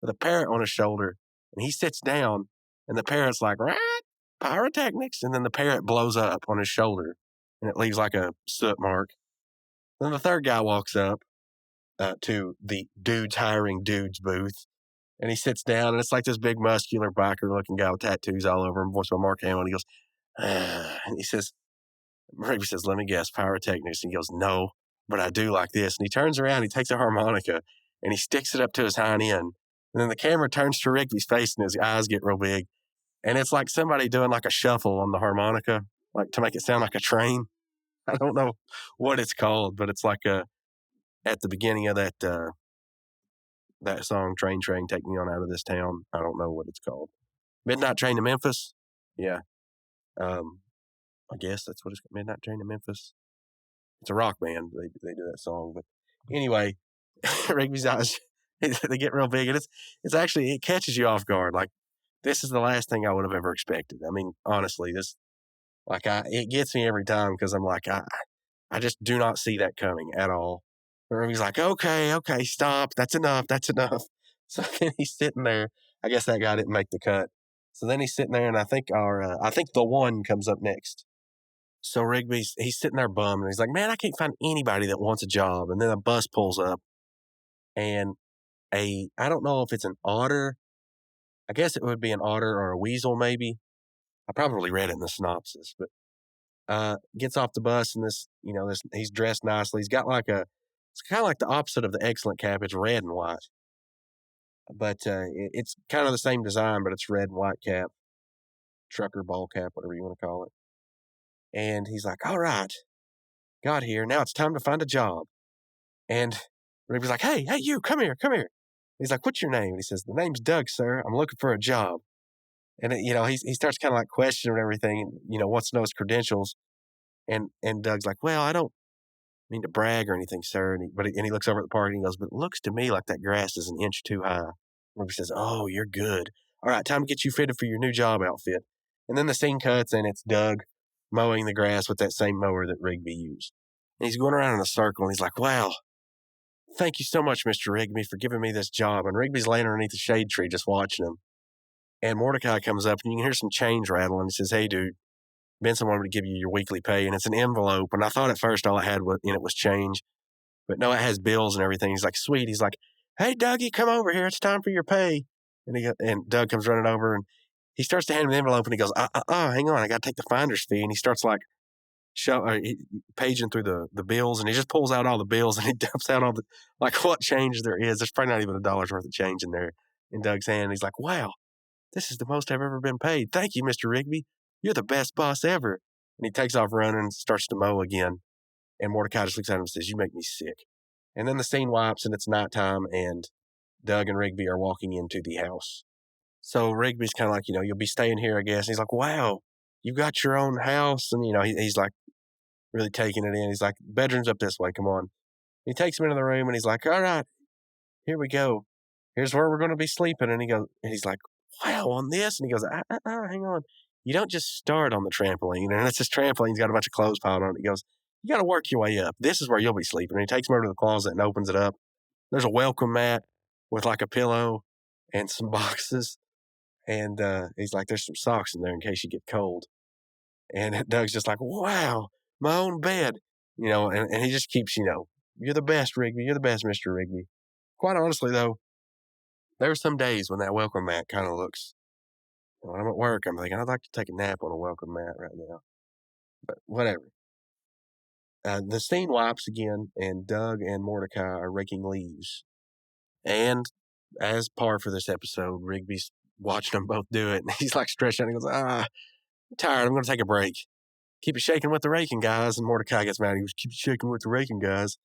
with a parrot on his shoulder. And he sits down, and the parrot's like, right, pyrotechnics. And then the parrot blows up on his shoulder, and it leaves a soot mark. Then the third guy walks up to the dudes hiring dudes booth, and he sits down, and it's this big muscular biker-looking guy with tattoos all over him, voiced by Mark Hamill. And he goes, and he says, Rigby says, let me guess, pyrotechnics. And he goes, no, but I do like this. And he turns around, he takes a harmonica, and he sticks it up to his hind end. And then the camera turns to Rigby's face, and his eyes get real big. And it's like somebody doing a shuffle on the harmonica, to make it sound like a train. I don't know what it's called, but it's at the beginning of that song, Train, Take Me On Out of This Town. I don't know what it's called. Midnight Train to Memphis? Yeah. I guess that's what it's called. Midnight Train to Memphis. It's a rock band. They do that song. But anyway, Rigby's eyes, they get real big. And it's actually, it catches you off guard. This is the last thing I would have ever expected. I mean, honestly, it gets me every time because I'm I just do not see that coming at all. He's like, okay, stop. That's enough. So then he's sitting there. I guess that guy didn't make the cut. So then he's sitting there, and I think the one comes up next. So he's sitting there bummed, and he's like, man, I can't find anybody that wants a job. And then a bus pulls up, and I don't know if it's an otter. I guess it would be an otter or a weasel, maybe. I probably read it in the synopsis, but gets off the bus, and he's dressed nicely. He's got it's kind of like the opposite of the excellent cap. It's red and white. But it's kind of the same design, but it's red and white cap. Trucker ball cap, whatever you want to call it. And he's like, all right, got here. Now it's time to find a job. And Rigby's like, hey, you, come here. He's like, what's your name? And he says, the name's Doug, sir. I'm looking for a job. And, he starts kind of questioning everything, wants to know his credentials. And Doug's like, well, I don't mean to brag or anything, sir. And he looks over at the park and he goes, but it looks to me like that grass is an inch too high. Rigby says, oh, you're good. All right, time to get you fitted for your new job outfit. And then the scene cuts, and it's Doug mowing the grass with that same mower that Rigby used. And he's going around in a circle, and he's like, wow, thank you so much, Mr. Rigby, for giving me this job. And Rigby's laying underneath the shade tree just watching him. And Mordecai comes up, and you can hear some change rattling. He says, hey, dude, Benson wanted me to give you your weekly pay, and it's an envelope. And I thought at first all it had in it was change. But no, it has bills and everything. He's like, sweet. He's like, hey, Dougie, come over here. It's time for your pay. And Doug comes running over, and he starts to hand him the envelope, and he goes, hang on, I got to take the finder's fee. And he starts paging through the bills, and he just pulls out all the bills, and he dumps out all the, what change there is. There's probably not even $1 worth of change in there in Doug's hand. And he's like, wow, this is the most I've ever been paid. Thank you, Mr. Rigby. You're the best boss ever. And he takes off running and starts to mow again. And Mordecai just looks at him and says, you make me sick. And then the scene wipes, and it's nighttime, and Doug and Rigby are walking into the house. So Rigby's kind of like, you'll be staying here, I guess. And he's like, wow, you got your own house. And, he's like really taking it in. He's like, bedroom's up this way. Come on. He takes him into the room, and he's like, all right, here we go. Here's where we're going to be sleeping. And he's like, wow, on this. And he goes, hang on. You don't just start on the trampoline. And it's this trampoline's got a bunch of clothes piled on it. He goes, you got to work your way up. This is where you'll be sleeping. And he takes him over to the closet and opens it up. There's a welcome mat with like a pillow and some boxes. And he's like, there's some socks in there in case you get cold. And Doug's just like, wow, my own bed. And he just keeps, you're the best, Rigby. You're the best, Mr. Rigby. Quite honestly, though, there are some days when that welcome mat kind of looks, when I'm at work, I'm thinking, I'd like to take a nap on a welcome mat right now. But whatever. The scene wipes again, and Doug and Mordecai are raking leaves. And as par for this episode, Rigby's watching them both do it. And he's like stretched out and he goes, I'm tired. I'm going to take a break. Keep it shaking with the raking, guys. And Mordecai gets mad. He goes, keep it shaking with the raking, guys.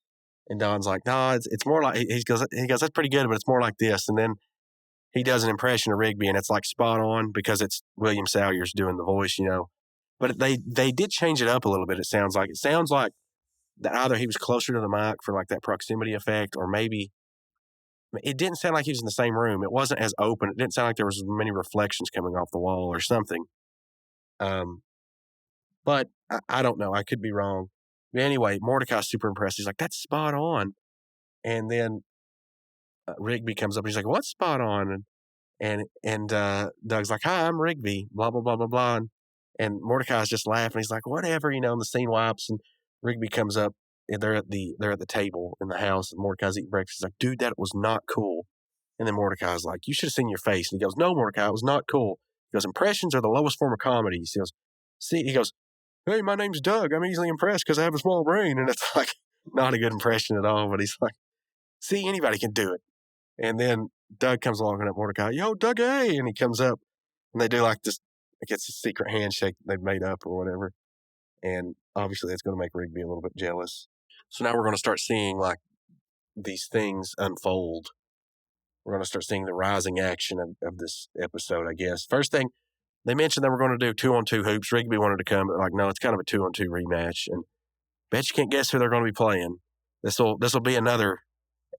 And Don's like, no, it's more like, he goes, that's pretty good, but it's more like this. And then he does an impression of Rigby, and it's like spot on because it's William Salyers doing the voice, But they did change it up a little bit, it sounds like. It sounds like that either he was closer to the mic for like that proximity effect, or maybe it didn't sound like he was in the same room. It wasn't as open. It didn't sound like there was many reflections coming off the wall or something. But I don't know. I could be wrong. But anyway, Mordecai's super impressed. He's like, that's spot on. And then Rigby comes up and he's like, what's spot on? And Doug's like, hi, I'm Rigby, blah, blah, blah, blah, blah. And Mordecai's just laughing. He's like, whatever, and the scene wipes and Rigby comes up and they're at the table in the house and Mordecai's eating breakfast. He's like, dude, that was not cool. And then Mordecai's like, you should have seen your face. And he goes, no, Mordecai, it was not cool. He goes, impressions are the lowest form of comedy. He goes, hey, my name's Doug. I'm easily impressed because I have a small brain. And it's like not a good impression at all. But he's like, see, anybody can do it. And then Doug comes along and at Mordecai, yo, Doug, hey. And he comes up and they do like this, I guess a secret handshake they've made up or whatever. And obviously that's going to make Rigby a little bit jealous. So now we're going to start seeing like these things unfold. We're going to start seeing the rising action of this episode, I guess. First thing, they mentioned they were going to do 2-on-2 hoops. Rigby wanted to come, but like, no, it's kind of a 2-on-2 rematch. And bet you can't guess who they're going to be playing. This will be another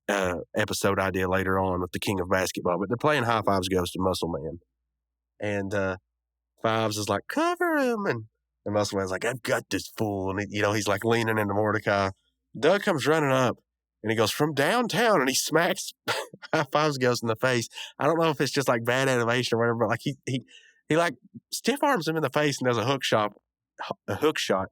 episode idea later on with the King of Basketball. But they're playing High Fives Ghost and Muscle Man. And Fives is like, cover him. And Muscle Man's like, I've got this fool. And, he's like leaning into Mordecai. Doug comes running up. And he goes, from downtown, and he smacks High Fives Ghost in the face. I don't know if it's just like bad animation or whatever, but like he like stiff arms him in the face and does a hook shot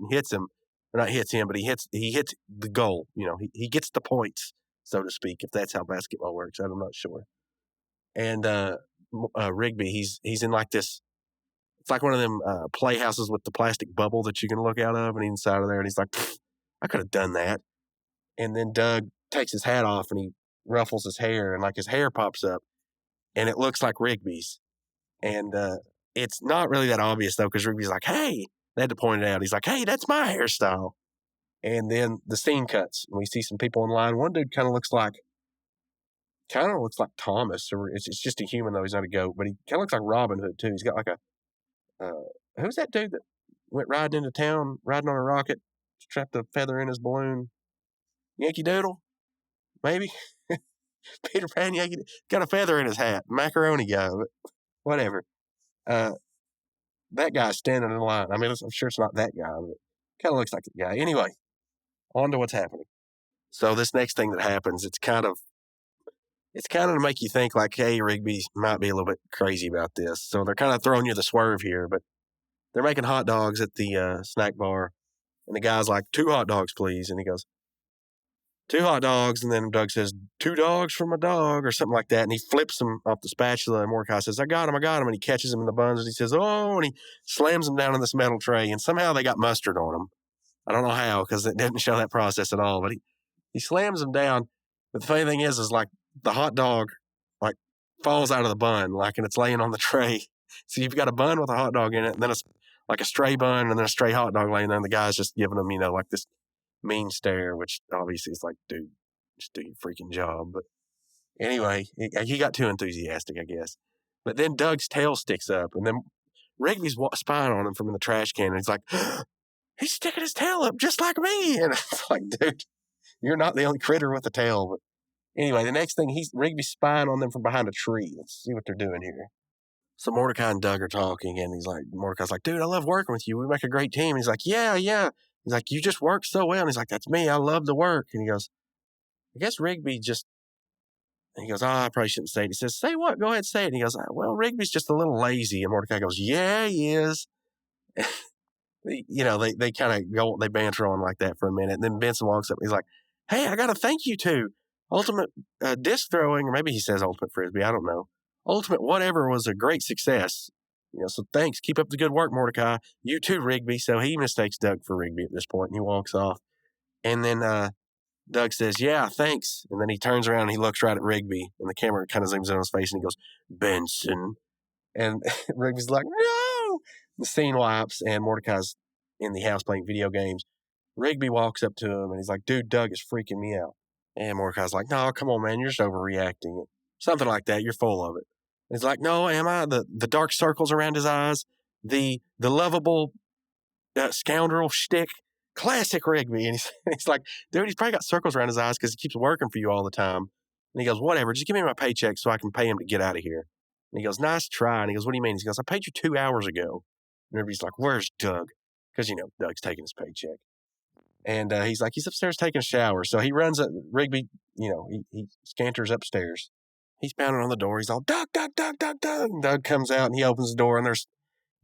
and hits him. Or not hits him, but he hits the goal. He gets the points, so to speak, if that's how basketball works. I'm not sure. And Rigby, he's in like this. It's like one of them playhouses with the plastic bubble that you can look out of, and he's inside of there, and he's like, I could have done that. And then Doug takes his hat off and he ruffles his hair and like his hair pops up and it looks like Rigby's. And it's not really that obvious though, because Rigby's like, hey, they had to point it out. He's like, hey, that's my hairstyle. And then the scene cuts and we see some people in line. One dude kind of looks like Thomas, or it's just a human though. He's not a goat, but he kind of looks like Robin Hood too. He's got like who's that dude that went riding into town, riding on a rocket, strapped a feather in his balloon? Yankee Doodle? Maybe? Peter Pan, Yankee, got a feather in his hat. Macaroni guy, but whatever. That guy's standing in line. I mean, I'm sure it's not that guy, but kind of looks like the guy. Anyway, on to what's happening. So this next thing that happens, it's kind of to make you think like, hey, Rigby might be a little bit crazy about this. So they're kind of throwing you the swerve here, but they're making hot dogs at the snack bar. And the guy's like, 2 hot dogs, please. And he goes, 2 hot dogs. And then Doug says, 2 dogs for my dog or something like that. And he flips them off the spatula. And Mordecai says, I got him. And he catches him in the buns. And he says, oh, and he slams them down in this metal tray. And somehow they got mustard on them. I don't know how, because it didn't show that process at all. But he slams them down. But the funny thing is like the hot dog like falls out of the bun, like, and it's laying on the tray. So you've got a bun with a hot dog in it. And then it's like a stray bun and then a stray hot dog laying there. And the guy's just giving them, like this mean stare, which obviously is like, dude, just do your freaking job. But anyway, he got too enthusiastic, I guess. But then Doug's tail sticks up, and then Rigby's spying on him from in the trash can, and he's like, he's sticking his tail up just like me. And it's like, dude, you're not the only critter with a tail. But anyway, the next thing, Rigby's spying on them from behind a tree. Let's see what they're doing here. So Mordecai and Doug are talking, and Mordecai's like, dude, I love working with you. We make a great team. And he's like, yeah. He's like, you just work so well. And he's like, that's me. I love the work. And he goes, I guess Rigby just, and he goes, I probably shouldn't say it. He says, say what? Go ahead, say it. And he goes, well, Rigby's just a little lazy. And Mordecai goes, yeah, he is. They kind of they banter on like that for a minute. And then Benson walks up. He's like, hey, I got to thank you to Ultimate Disc Throwing, or maybe he says Ultimate Frisbee. I don't know. Ultimate whatever was a great success. So thanks. Keep up the good work, Mordecai. You too, Rigby. So he mistakes Doug for Rigby at this point, and he walks off. And then Doug says, yeah, thanks. And then he turns around and he looks right at Rigby, and the camera kind of zooms in on his face, and he goes, Benson. And Rigby's like, no! The scene wipes, and Mordecai's in the house playing video games. Rigby walks up to him, and he's like, dude, Doug is freaking me out. And Mordecai's like, no, come on, man, you're just overreacting. Something like that. You're full of it. And he's like, no, am I? The dark circles around his eyes, the lovable scoundrel shtick, classic Rigby. And he's like, dude, he's probably got circles around his eyes because he keeps working for you all the time. And he goes, whatever, just give me my paycheck so I can pay him to get out of here. And he goes, nice try. And he goes, what do you mean? He goes, I paid you 2 hours ago. And everybody's like, where's Doug? Because, Doug's taking his paycheck. And he's like, he's upstairs taking a shower. So he runs at Rigby, he scanters upstairs. He's pounding on the door. He's all, Doug, Doug, Doug, Doug, Doug. And Doug comes out and he opens the door and there's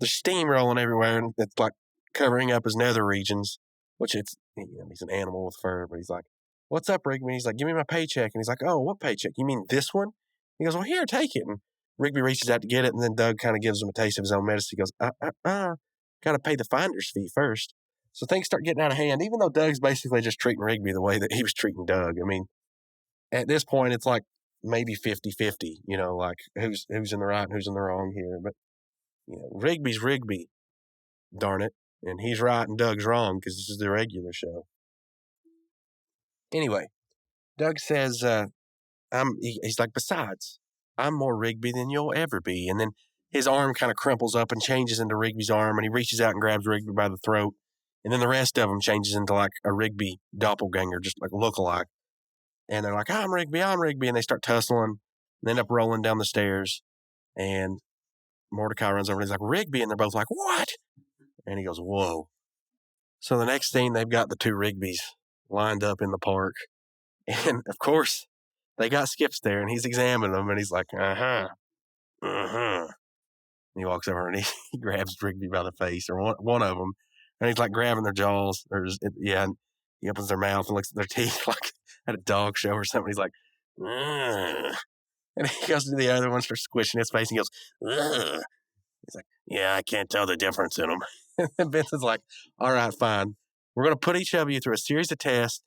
steam rolling everywhere. And it's like covering up his nether regions, which he's an animal with fur. But he's like, what's up, Rigby? He's like, give me my paycheck. And he's like, oh, what paycheck? You mean this one? He goes, well, here, take it. And Rigby reaches out to get it. And then Doug kind of gives him a taste of his own medicine. He goes, got to pay the finder's fee first. So things start getting out of hand, even though Doug's basically just treating Rigby the way that he was treating Doug. I mean, at this point, it's like maybe 50-50, like who's in the right and who's in the wrong here. But, Rigby's Rigby, darn it. And he's right and Doug's wrong because this is the regular show. Anyway, Doug says, he's like, besides, I'm more Rigby than you'll ever be. And then his arm kind of crumples up and changes into Rigby's arm, and he reaches out and grabs Rigby by the throat. And then the rest of them changes into like a Rigby doppelganger, just like look-alike. And they're like, I'm Rigby. And they start tussling and end up rolling down the stairs. And Mordecai runs over and he's like, Rigby. And they're both like, what? And he goes, whoa. So the next scene, they've got the two Rigbys lined up in the park. And of course, they got Skips there and he's examining them and he's like, uh-huh. And he walks over and he grabs Rigby by the face, or one of them. And he's like grabbing their jaws, and he opens their mouth and looks at their teeth like at a dog show or something. He's like, ugh. And he goes to the other one, starts squishing his face, and he goes, ugh. He's like, yeah, I can't tell the difference in them. And Benson's like, all right, fine. We're going to put each of you through a series of tests,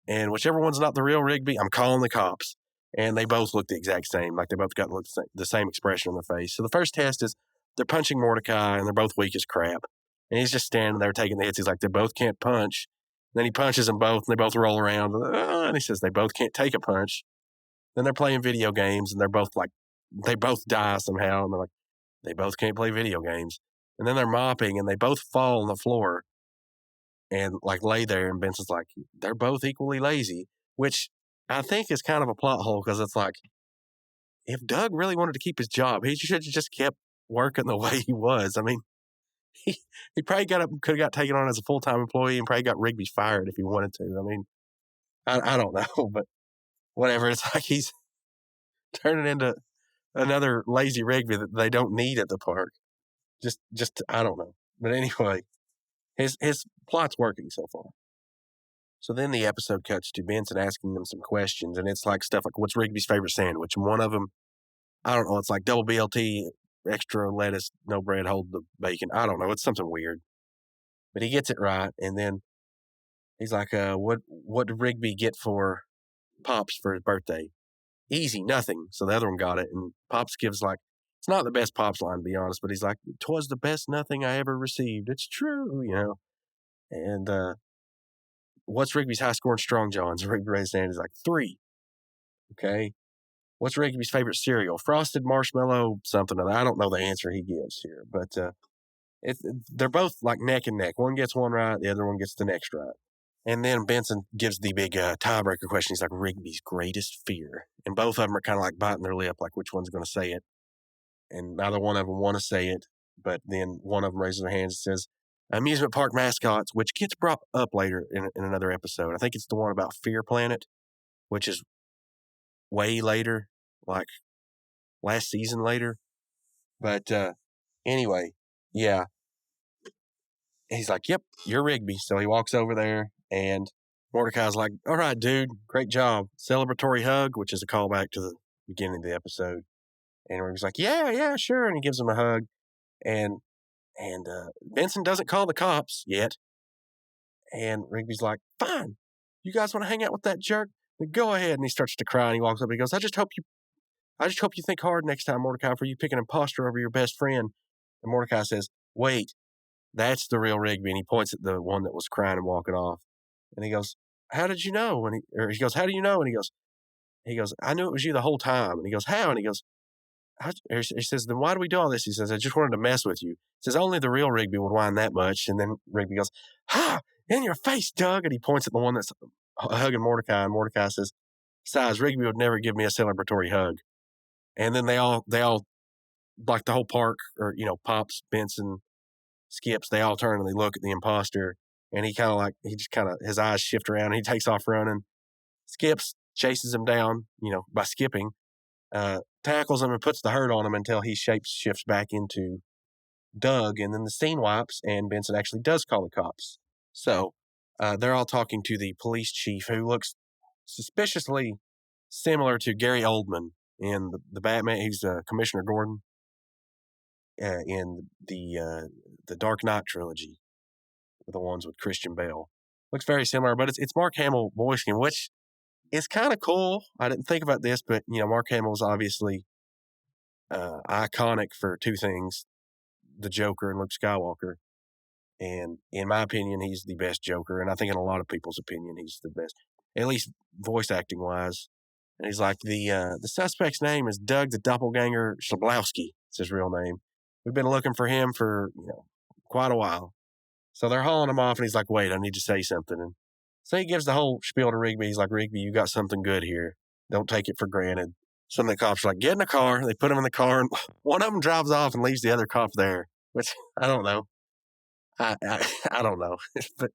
and whichever one's not the real Rigby, I'm calling the cops. And they both look the exact same, like they both got the same expression on their face. So the first test is they're punching Mordecai, and they're both weak as crap. And he's just standing there taking the hits. He's like, they both can't punch. Then he punches them both, and they both roll around. And he says, they both can't take a punch. Then they're playing video games, and they're both like, they both die somehow. And they're like, they both can't play video games. And then they're mopping, and they both fall on the floor and like lay there. And Benson's like, they're both equally lazy, which I think is kind of a plot hole because it's like, if Doug really wanted to keep his job, he should have just kept working the way he was. I mean, he probably could have got taken on as a full-time employee and probably got Rigby fired if he wanted to. I mean, I don't know, but whatever. It's like he's turning into another lazy Rigby that they don't need at the park. Just I don't know. But anyway, his plot's working so far. So then the episode cuts to Benson asking them some questions, and it's like stuff like, what's Rigby's favorite sandwich? And one of them, I don't know, it's like double BLT, extra lettuce, no bread, hold the bacon. I don't know. It's something weird. But he gets it right. And then he's like, what did Rigby get for Pops for his birthday? Easy, nothing. So the other one got it. And Pops gives like, it's not the best Pops line, to be honest, but he's like, 'twas the best nothing I ever received. It's true, And what's Rigby's high scoring strong johns? Rigby raised his hand. He's like, 3. Okay. What's Rigby's favorite cereal? Frosted marshmallow something other. I don't know the answer he gives here, but they're both like neck and neck. One gets one right, the other one gets the next right. And then Benson gives the big tiebreaker question. He's like, Rigby's greatest fear. And both of them are kind of like biting their lip, like which one's going to say it. and neither one of them want to say it, but then one of them raises their hands and says, amusement park mascots, which gets brought up later in another episode. I think it's the one about Fear Planet, which is way later, like last season later. But anyway, yeah. He's like, yep, you're Rigby. So he walks over there, and Mordecai's like, all right, dude, great job. Celebratory hug, which is a callback to the beginning of the episode. And Rigby's like, yeah, sure. And he gives him a hug. And Benson doesn't call the cops yet. And Rigby's like, fine. You guys want to hang out with that jerk? Then go ahead. And he starts to cry, and he walks up and he goes, I just hope you think hard next time, Mordecai, for you pick an imposter over your best friend. And Mordecai says, wait, that's the real Rigby. And he points at the one that was crying and walking off. And he goes, how did you know? And he goes, how do you know? And he goes, I knew it was you the whole time. And he goes, how? And he goes, he says, then why do we do all this? He says, I just wanted to mess with you. He says, only the real Rigby would whine that much. And then Rigby goes, ha, in your face, Doug. And he points at the one that's hugging Mordecai. And Mordecai says, besides, Rigby would never give me a celebratory hug. And then they all, like the whole park, or, Pops, Benson, Skips, they all turn and they look at the imposter. And his eyes shift around and he takes off running. Skips chases him down, by skipping, tackles him and puts the hurt on him until he shifts back into Doug. And then the scene wipes and Benson actually does call the cops. So they're all talking to the police chief, who looks suspiciously similar to Gary Oldman in the Batman. He's Commissioner Gordon in the Dark Knight trilogy, the ones with Christian Bale. Looks very similar, but it's Mark Hamill voicing him, which is kind of cool. I didn't think about this, but Mark Hamill is obviously iconic for two things: the Joker and Luke Skywalker. And in my opinion, he's the best Joker, and I think in a lot of people's opinion, he's the best, at least voice acting wise. And he's like, the suspect's name is Doug the Doppelganger Shablowski. It's his real name. We've been looking for him for quite a while. So they're hauling him off, and he's like, wait, I need to say something. And so he gives the whole spiel to Rigby. He's like, Rigby, you got something good here. Don't take it for granted. Some of the cops are like, get in the car. They put him in the car, and one of them drives off and leaves the other cop there, which I don't know. I don't know. but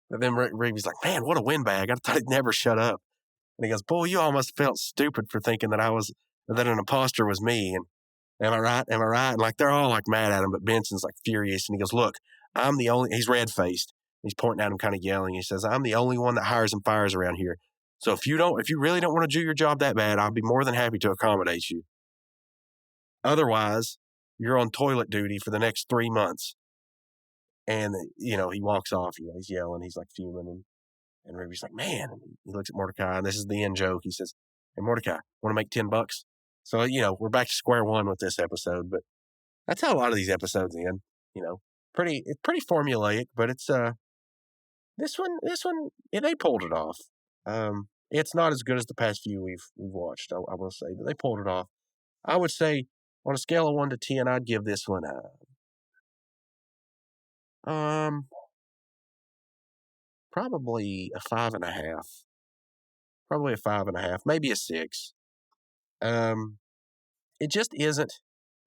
then Rigby's like, man, what a windbag. I thought he'd never shut up. And he goes, boy, you almost felt stupid for thinking that that an imposter was me. And am I right? Am I right? And they're all mad at him, but Benson's furious. And he goes, look, I'm the only, he's red-faced. He's pointing at him, kind of yelling. He says, I'm the only one that hires and fires around here. So if you really don't want to do your job that bad, I'll be more than happy to accommodate you. Otherwise, you're on toilet duty for the next 3 months. And, he walks off, he's yelling, he's fuming. And Ruby's like, man, and he looks at Mordecai, and this is the end joke. He says, hey, Mordecai, want to make $10? So, we're back to square one with this episode, but that's how a lot of these episodes end, it's pretty formulaic, but it's, this one, they pulled it off. It's not as good as the past few we've watched, I will say, but they pulled it off. I would say on a scale of 1 to 10, I'd give this one probably a 5.5. Probably a 5.5, maybe a 6. It just isn't.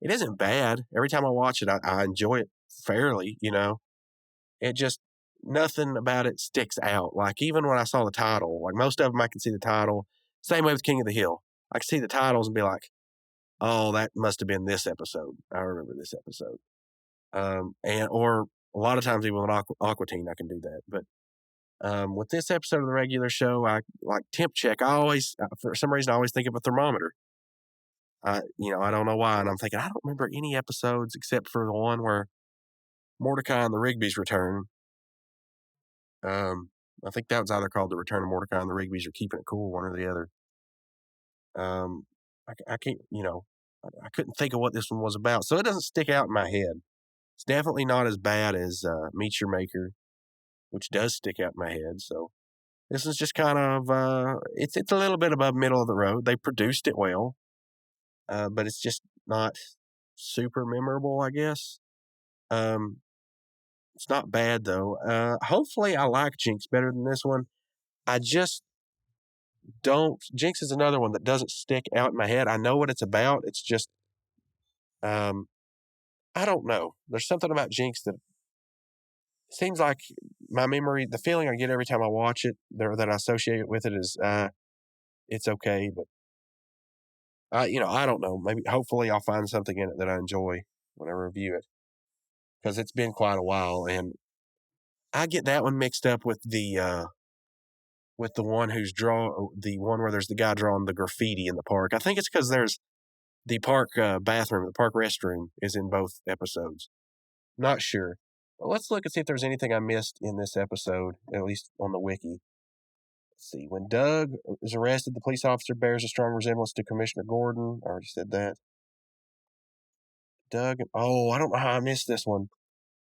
It isn't bad. Every time I watch it, I enjoy it fairly. It just nothing about it sticks out. Even when I saw the title, most of them, I can see the title. Same way with King of the Hill. I can see the titles and be like, "Oh, that must have been this episode. I remember this episode." Or a lot of times even with Aqua Teen, I can do that. But with this episode of the regular show, I like Temp Check. I always, for some reason, I always think of a thermometer. I don't know why. And I'm thinking, I don't remember any episodes except for the one where Mordecai and the Rigbys return. I think that was either called The Return of Mordecai and the Rigbys or Keeping It Cool, one or the other. I can't, I couldn't think of what this one was about. So it doesn't stick out in my head. It's definitely not as bad as Meet Your Maker, which does stick out in my head. So this is just kind of, it's a little bit above middle of the road. They produced it well, but it's just not super memorable, I guess. It's not bad, though. Hopefully I like Jinx better than this one. I just don't. Jinx is another one that doesn't stick out in my head. I know what it's about. It's just, I don't know. There's something about Jinx that seems like my memory, the feeling I get every time I watch it, that I associate with it is, it's okay, but I don't know. Maybe, hopefully, I'll find something in it that I enjoy when I review it, because it's been quite a while, and I get that one mixed up with the one the one where there's the guy drawing the graffiti in the park. I think it's because there's the park bathroom, the park restroom is in both episodes. Not sure. But let's look and see if there's anything I missed in this episode, at least on the wiki. Let's see. When Doug is arrested, the police officer bears a strong resemblance to Commissioner Gordon. I already said that. I don't know how I missed this one.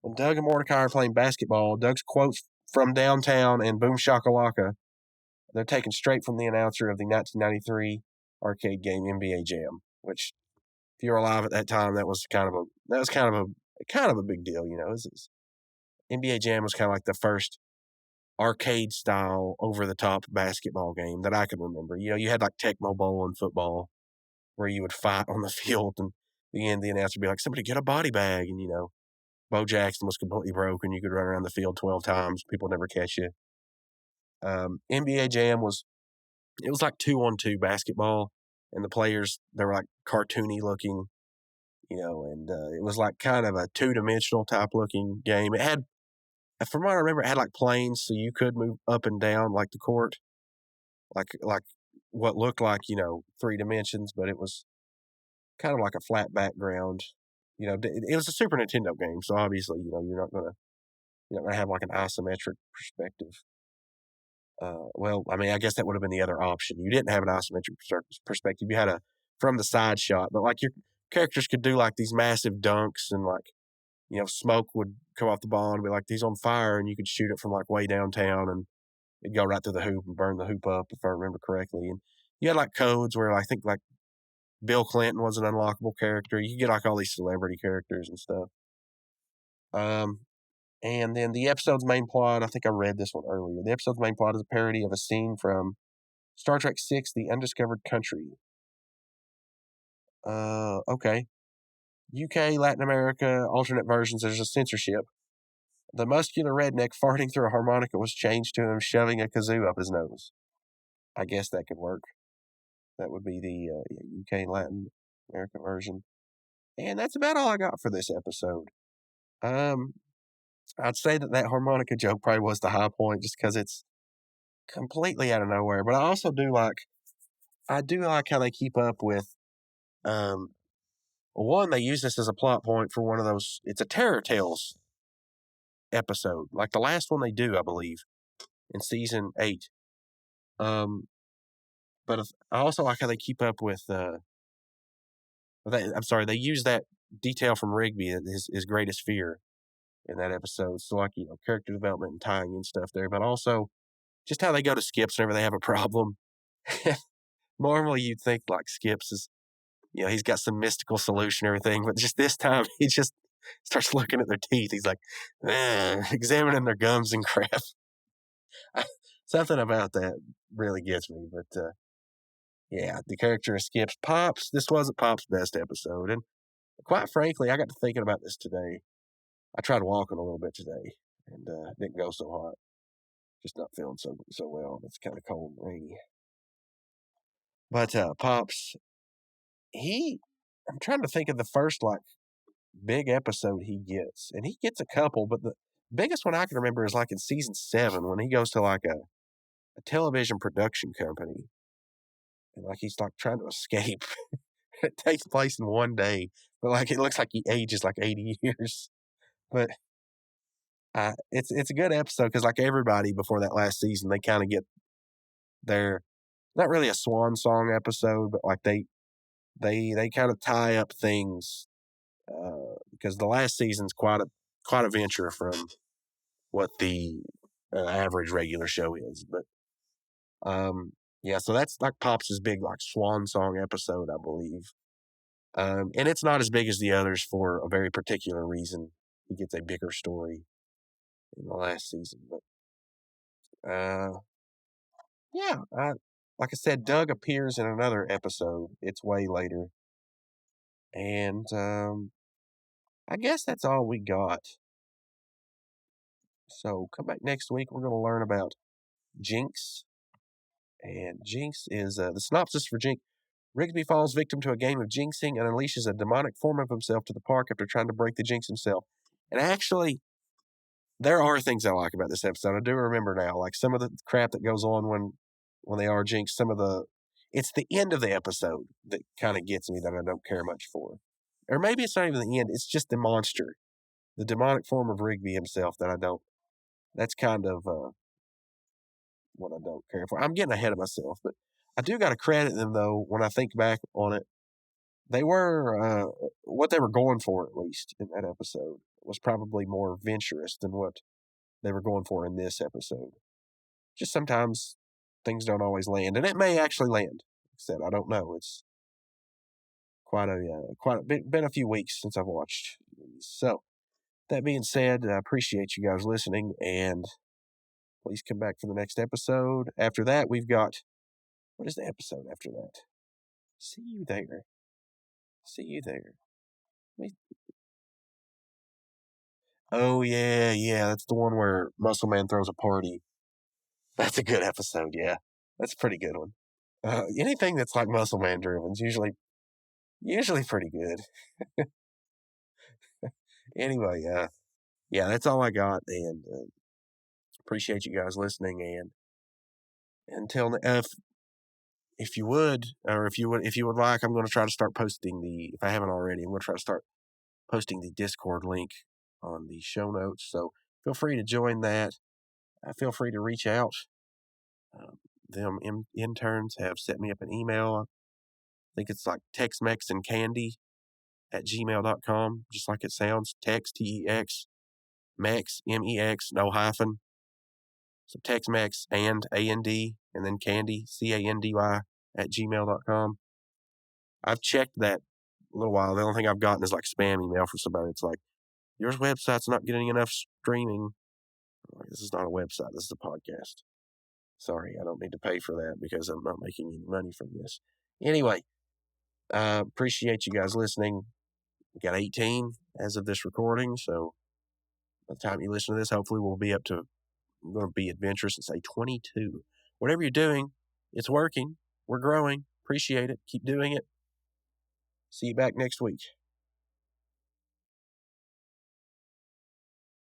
When Doug and Mordecai are playing basketball, Doug's quotes from Downtown and Boom Shakalaka, they're taken straight from the announcer of the 1993 arcade game NBA Jam, which, if you were alive at that time, that was kind of a big deal. NBA Jam was kind of like the first arcade style over the top basketball game that I can remember. You had like Tecmo Bowl in football where you would fight on the field, and the announcer would be like, "Somebody get a body bag," and Bo Jackson was completely broke, and you could run around the field 12 times. People would never catch you. NBA Jam was like 2-on-2 basketball, and the players, they were like cartoony looking, and it was like kind of a 2-dimensional type looking game. It had, from what I remember, it had like planes, so you could move up and down like the court, like what looked like 3 dimensions, but it was kind of like a flat background. It was a Super Nintendo game, so obviously you're not gonna have like an isometric perspective. Well, I mean, I guess that would have been the other option. You didn't have an isometric perspective. You had a from the side shot, but like your characters could do like these massive dunks, and like smoke would come off the ball and be like, "He's on fire," and you could shoot it from like way downtown, and it'd go right through the hoop and burn the hoop up, if I remember correctly. And you had like codes where I think like Bill Clinton was an unlockable character. You could get like all these celebrity characters and stuff. And then the episode's main plot, I think I read this one earlier. The episode's main plot is a parody of a scene from Star Trek VI, The Undiscovered Country. Okay. UK, Latin America, alternate versions, there's a censorship. The muscular redneck farting through a harmonica was changed to him shoving a kazoo up his nose. I guess that could work. That would be the UK, Latin America version. And that's about all I got for this episode. I'd say that harmonica joke probably was the high point, just because it's completely out of nowhere. But I also do like how they keep up with, one, they use this as a plot point for one of those, it's a Terror Tales episode, like the last one they do, I believe, in season 8. But I also like how they keep up with, they use that detail from Rigby, his greatest fear, in that episode. So like, character development and tying in stuff there, but also just how they go to Skips whenever they have a problem. Normally you'd think like Skips is, he's got some mystical solution and everything, but just this time he just starts looking at their teeth. He's like, examining their gums and crap. Something about that really gets me, but yeah, the character of Skips. Pops, this wasn't Pop's best episode, and quite frankly, I got to thinking about this today. I tried walking a little bit today, and it didn't go so hot. Just not feeling so well. It's kind of cold and rainy. But Pops, I'm trying to think of the first like big episode he gets, and he gets a couple, but the biggest one I can remember is like in season 7 when he goes to like a television production company, and like he's like trying to escape. It takes place in one day, but like it looks like he ages like 80 years. But it's a good episode because like everybody before that last season, they kind of get their, not really a swan song episode, but like they kind of tie up things because the last season's quite a venture from what the average regular show is. But yeah, so that's like Pops' big like swan song episode, I believe. And it's not as big as the others for a very particular reason. He gets a bigger story in the last season, but yeah, like I said, Doug appears in another episode. It's way later. And I guess that's all we got. So come back next week. We're going to learn about Jinx. And Jinx is the synopsis for Jinx. Rigsby falls victim to a game of jinxing and unleashes a demonic form of himself to the park after trying to break the jinx himself. And actually, there are things I like about this episode. I do remember now, like some of the crap that goes on when they are jinxed. It's the end of the episode that kind of gets me that I don't care much for. Or maybe it's not even the end. It's just the monster, the demonic form of Rigby himself that I don't. That's kind of what I don't care for. I'm getting ahead of myself, but I do got to credit them though. When I think back on it, they were what they were going for, at least in that episode, was probably more venturous than what they were going for in this episode. Just sometimes things don't always land, and it may actually land. Like I said, I don't know. It's been a few weeks since I've watched these. So that being said, I appreciate you guys listening, and please come back for the next episode. After that, we've got, what is the episode after that? See you there. See you there. Oh, yeah, that's the one where Muscle Man throws a party. That's a good episode, yeah. That's a pretty good one. Anything that's like Muscle Man driven is usually pretty good. Anyway, yeah, that's all I got, and appreciate you guys listening. And until if you would like, I'm going to try to start posting if I haven't already, I'm going to try to start posting the Discord link on the show notes. So feel free to join that. Feel free to reach out. Them interns have set me up an email. I think it's like texmexandcandy@gmail.com, just like it sounds. Tex, T-E-X, Mex, M-E-X, no hyphen. So Texmex and A-N-D, and then Candy, C-A-N-D-Y, @gmail.com. I've checked that a little while. The only thing I've gotten is like spam email from somebody. It's like, your website's not getting enough streaming. I'm like, this is not a website. This is a podcast. Sorry, I don't need to pay for that because I'm not making any money from this. Anyway, appreciate you guys listening. We got 18 as of this recording, so by the time you listen to this, hopefully we'll be up to, I'm going to be adventurous and say 22. Whatever you're doing, it's working. We're growing. Appreciate it. Keep doing it. See you back next week.